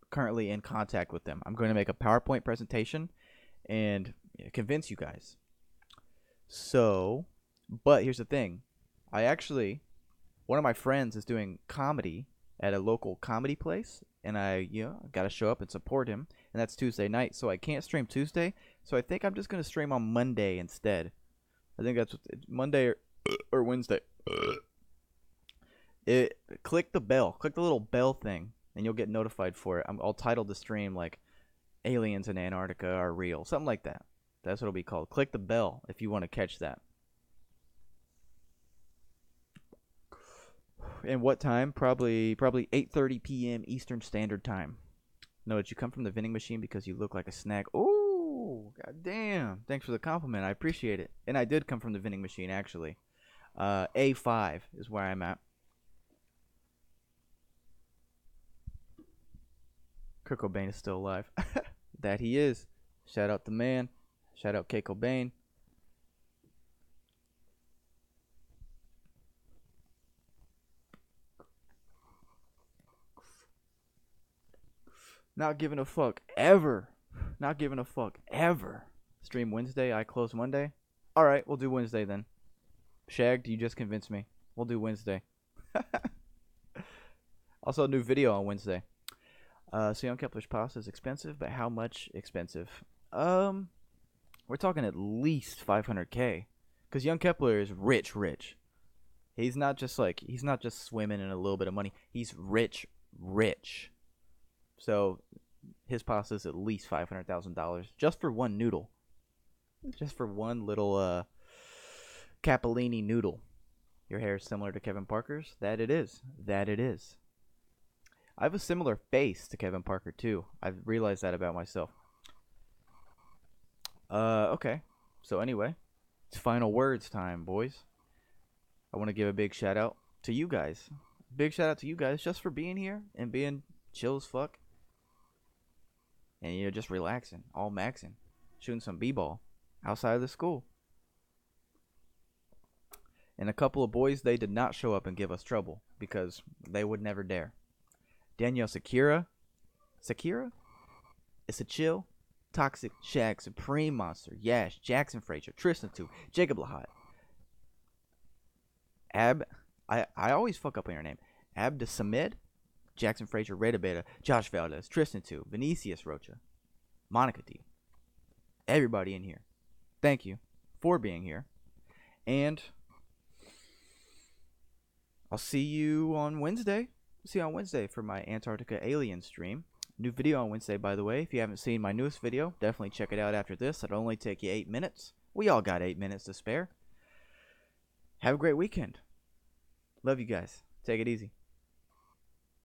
[SPEAKER 4] currently in contact with them. I'm going to make a PowerPoint presentation and convince you guys. So, but here's the thing. One of my friends is doing comedy at a local comedy place, and I got to show up and support him, and that's Tuesday night, so I can't stream Tuesday, so I think I'm just going to stream on Monday instead. I think that's Monday or Wednesday. Click the little bell thing, and you'll get notified for it. I'll title the stream like Aliens in Antarctica Are Real, something like that. That's what it'll be called. Click the bell if you want to catch that. And what time? Probably 8:30 p.m. Eastern Standard Time. Know that you come from the vending machine because you look like a snack. Oh, goddamn! Thanks for the compliment. I appreciate it. And I did come from the vending machine actually. A5 is where I'm at. Kurt Cobain is still alive. That he is. Shout out the man. Shout out K. Cobain. Not giving a fuck ever. Not giving a fuck ever. Stream Wednesday, I close Monday. Alright, we'll do Wednesday then. Shag, you just convinced me. We'll do Wednesday. Also, a new video on Wednesday. So Young Kepler's pasta is expensive, but how much expensive? We're talking at least 500K. Because Young Kepler is rich. He's not just swimming in a little bit of money. He's rich. So his pasta is at least $500,000 just for one noodle. Just for one little capellini noodle. Your hair is similar to Kevin Parker's? That it is. I have a similar face to Kevin Parker too. I've realized that about myself. Okay. So anyway, it's final words time, boys. I want to give a big shout out to you guys. Big shout out to you guys just for being here and being chill as fuck. And you're just relaxing, all maxing, shooting some b-ball outside of the school. And a couple of boys, they did not show up and give us trouble because they would never dare. Danielle Sakura? It's a chill. Toxic, Shag, Supreme Monster, Yash, Jackson Frazier, Tristan 2, Jacob Lahat, I always fuck up on your name. Abda Samid, Jackson Frazier, Reda Beta, Josh Valdez, Tristan 2, Vinicius Rocha, Monica D. Everybody in here. Thank you for being here. And I'll see you on Wednesday. See you on Wednesday for my Antarctica alien stream. New video on Wednesday, by the way. If you haven't seen my newest video, definitely check it out after this. It'll only take you 8 minutes. We all got 8 minutes to spare. Have a great weekend. Love you guys. Take it easy.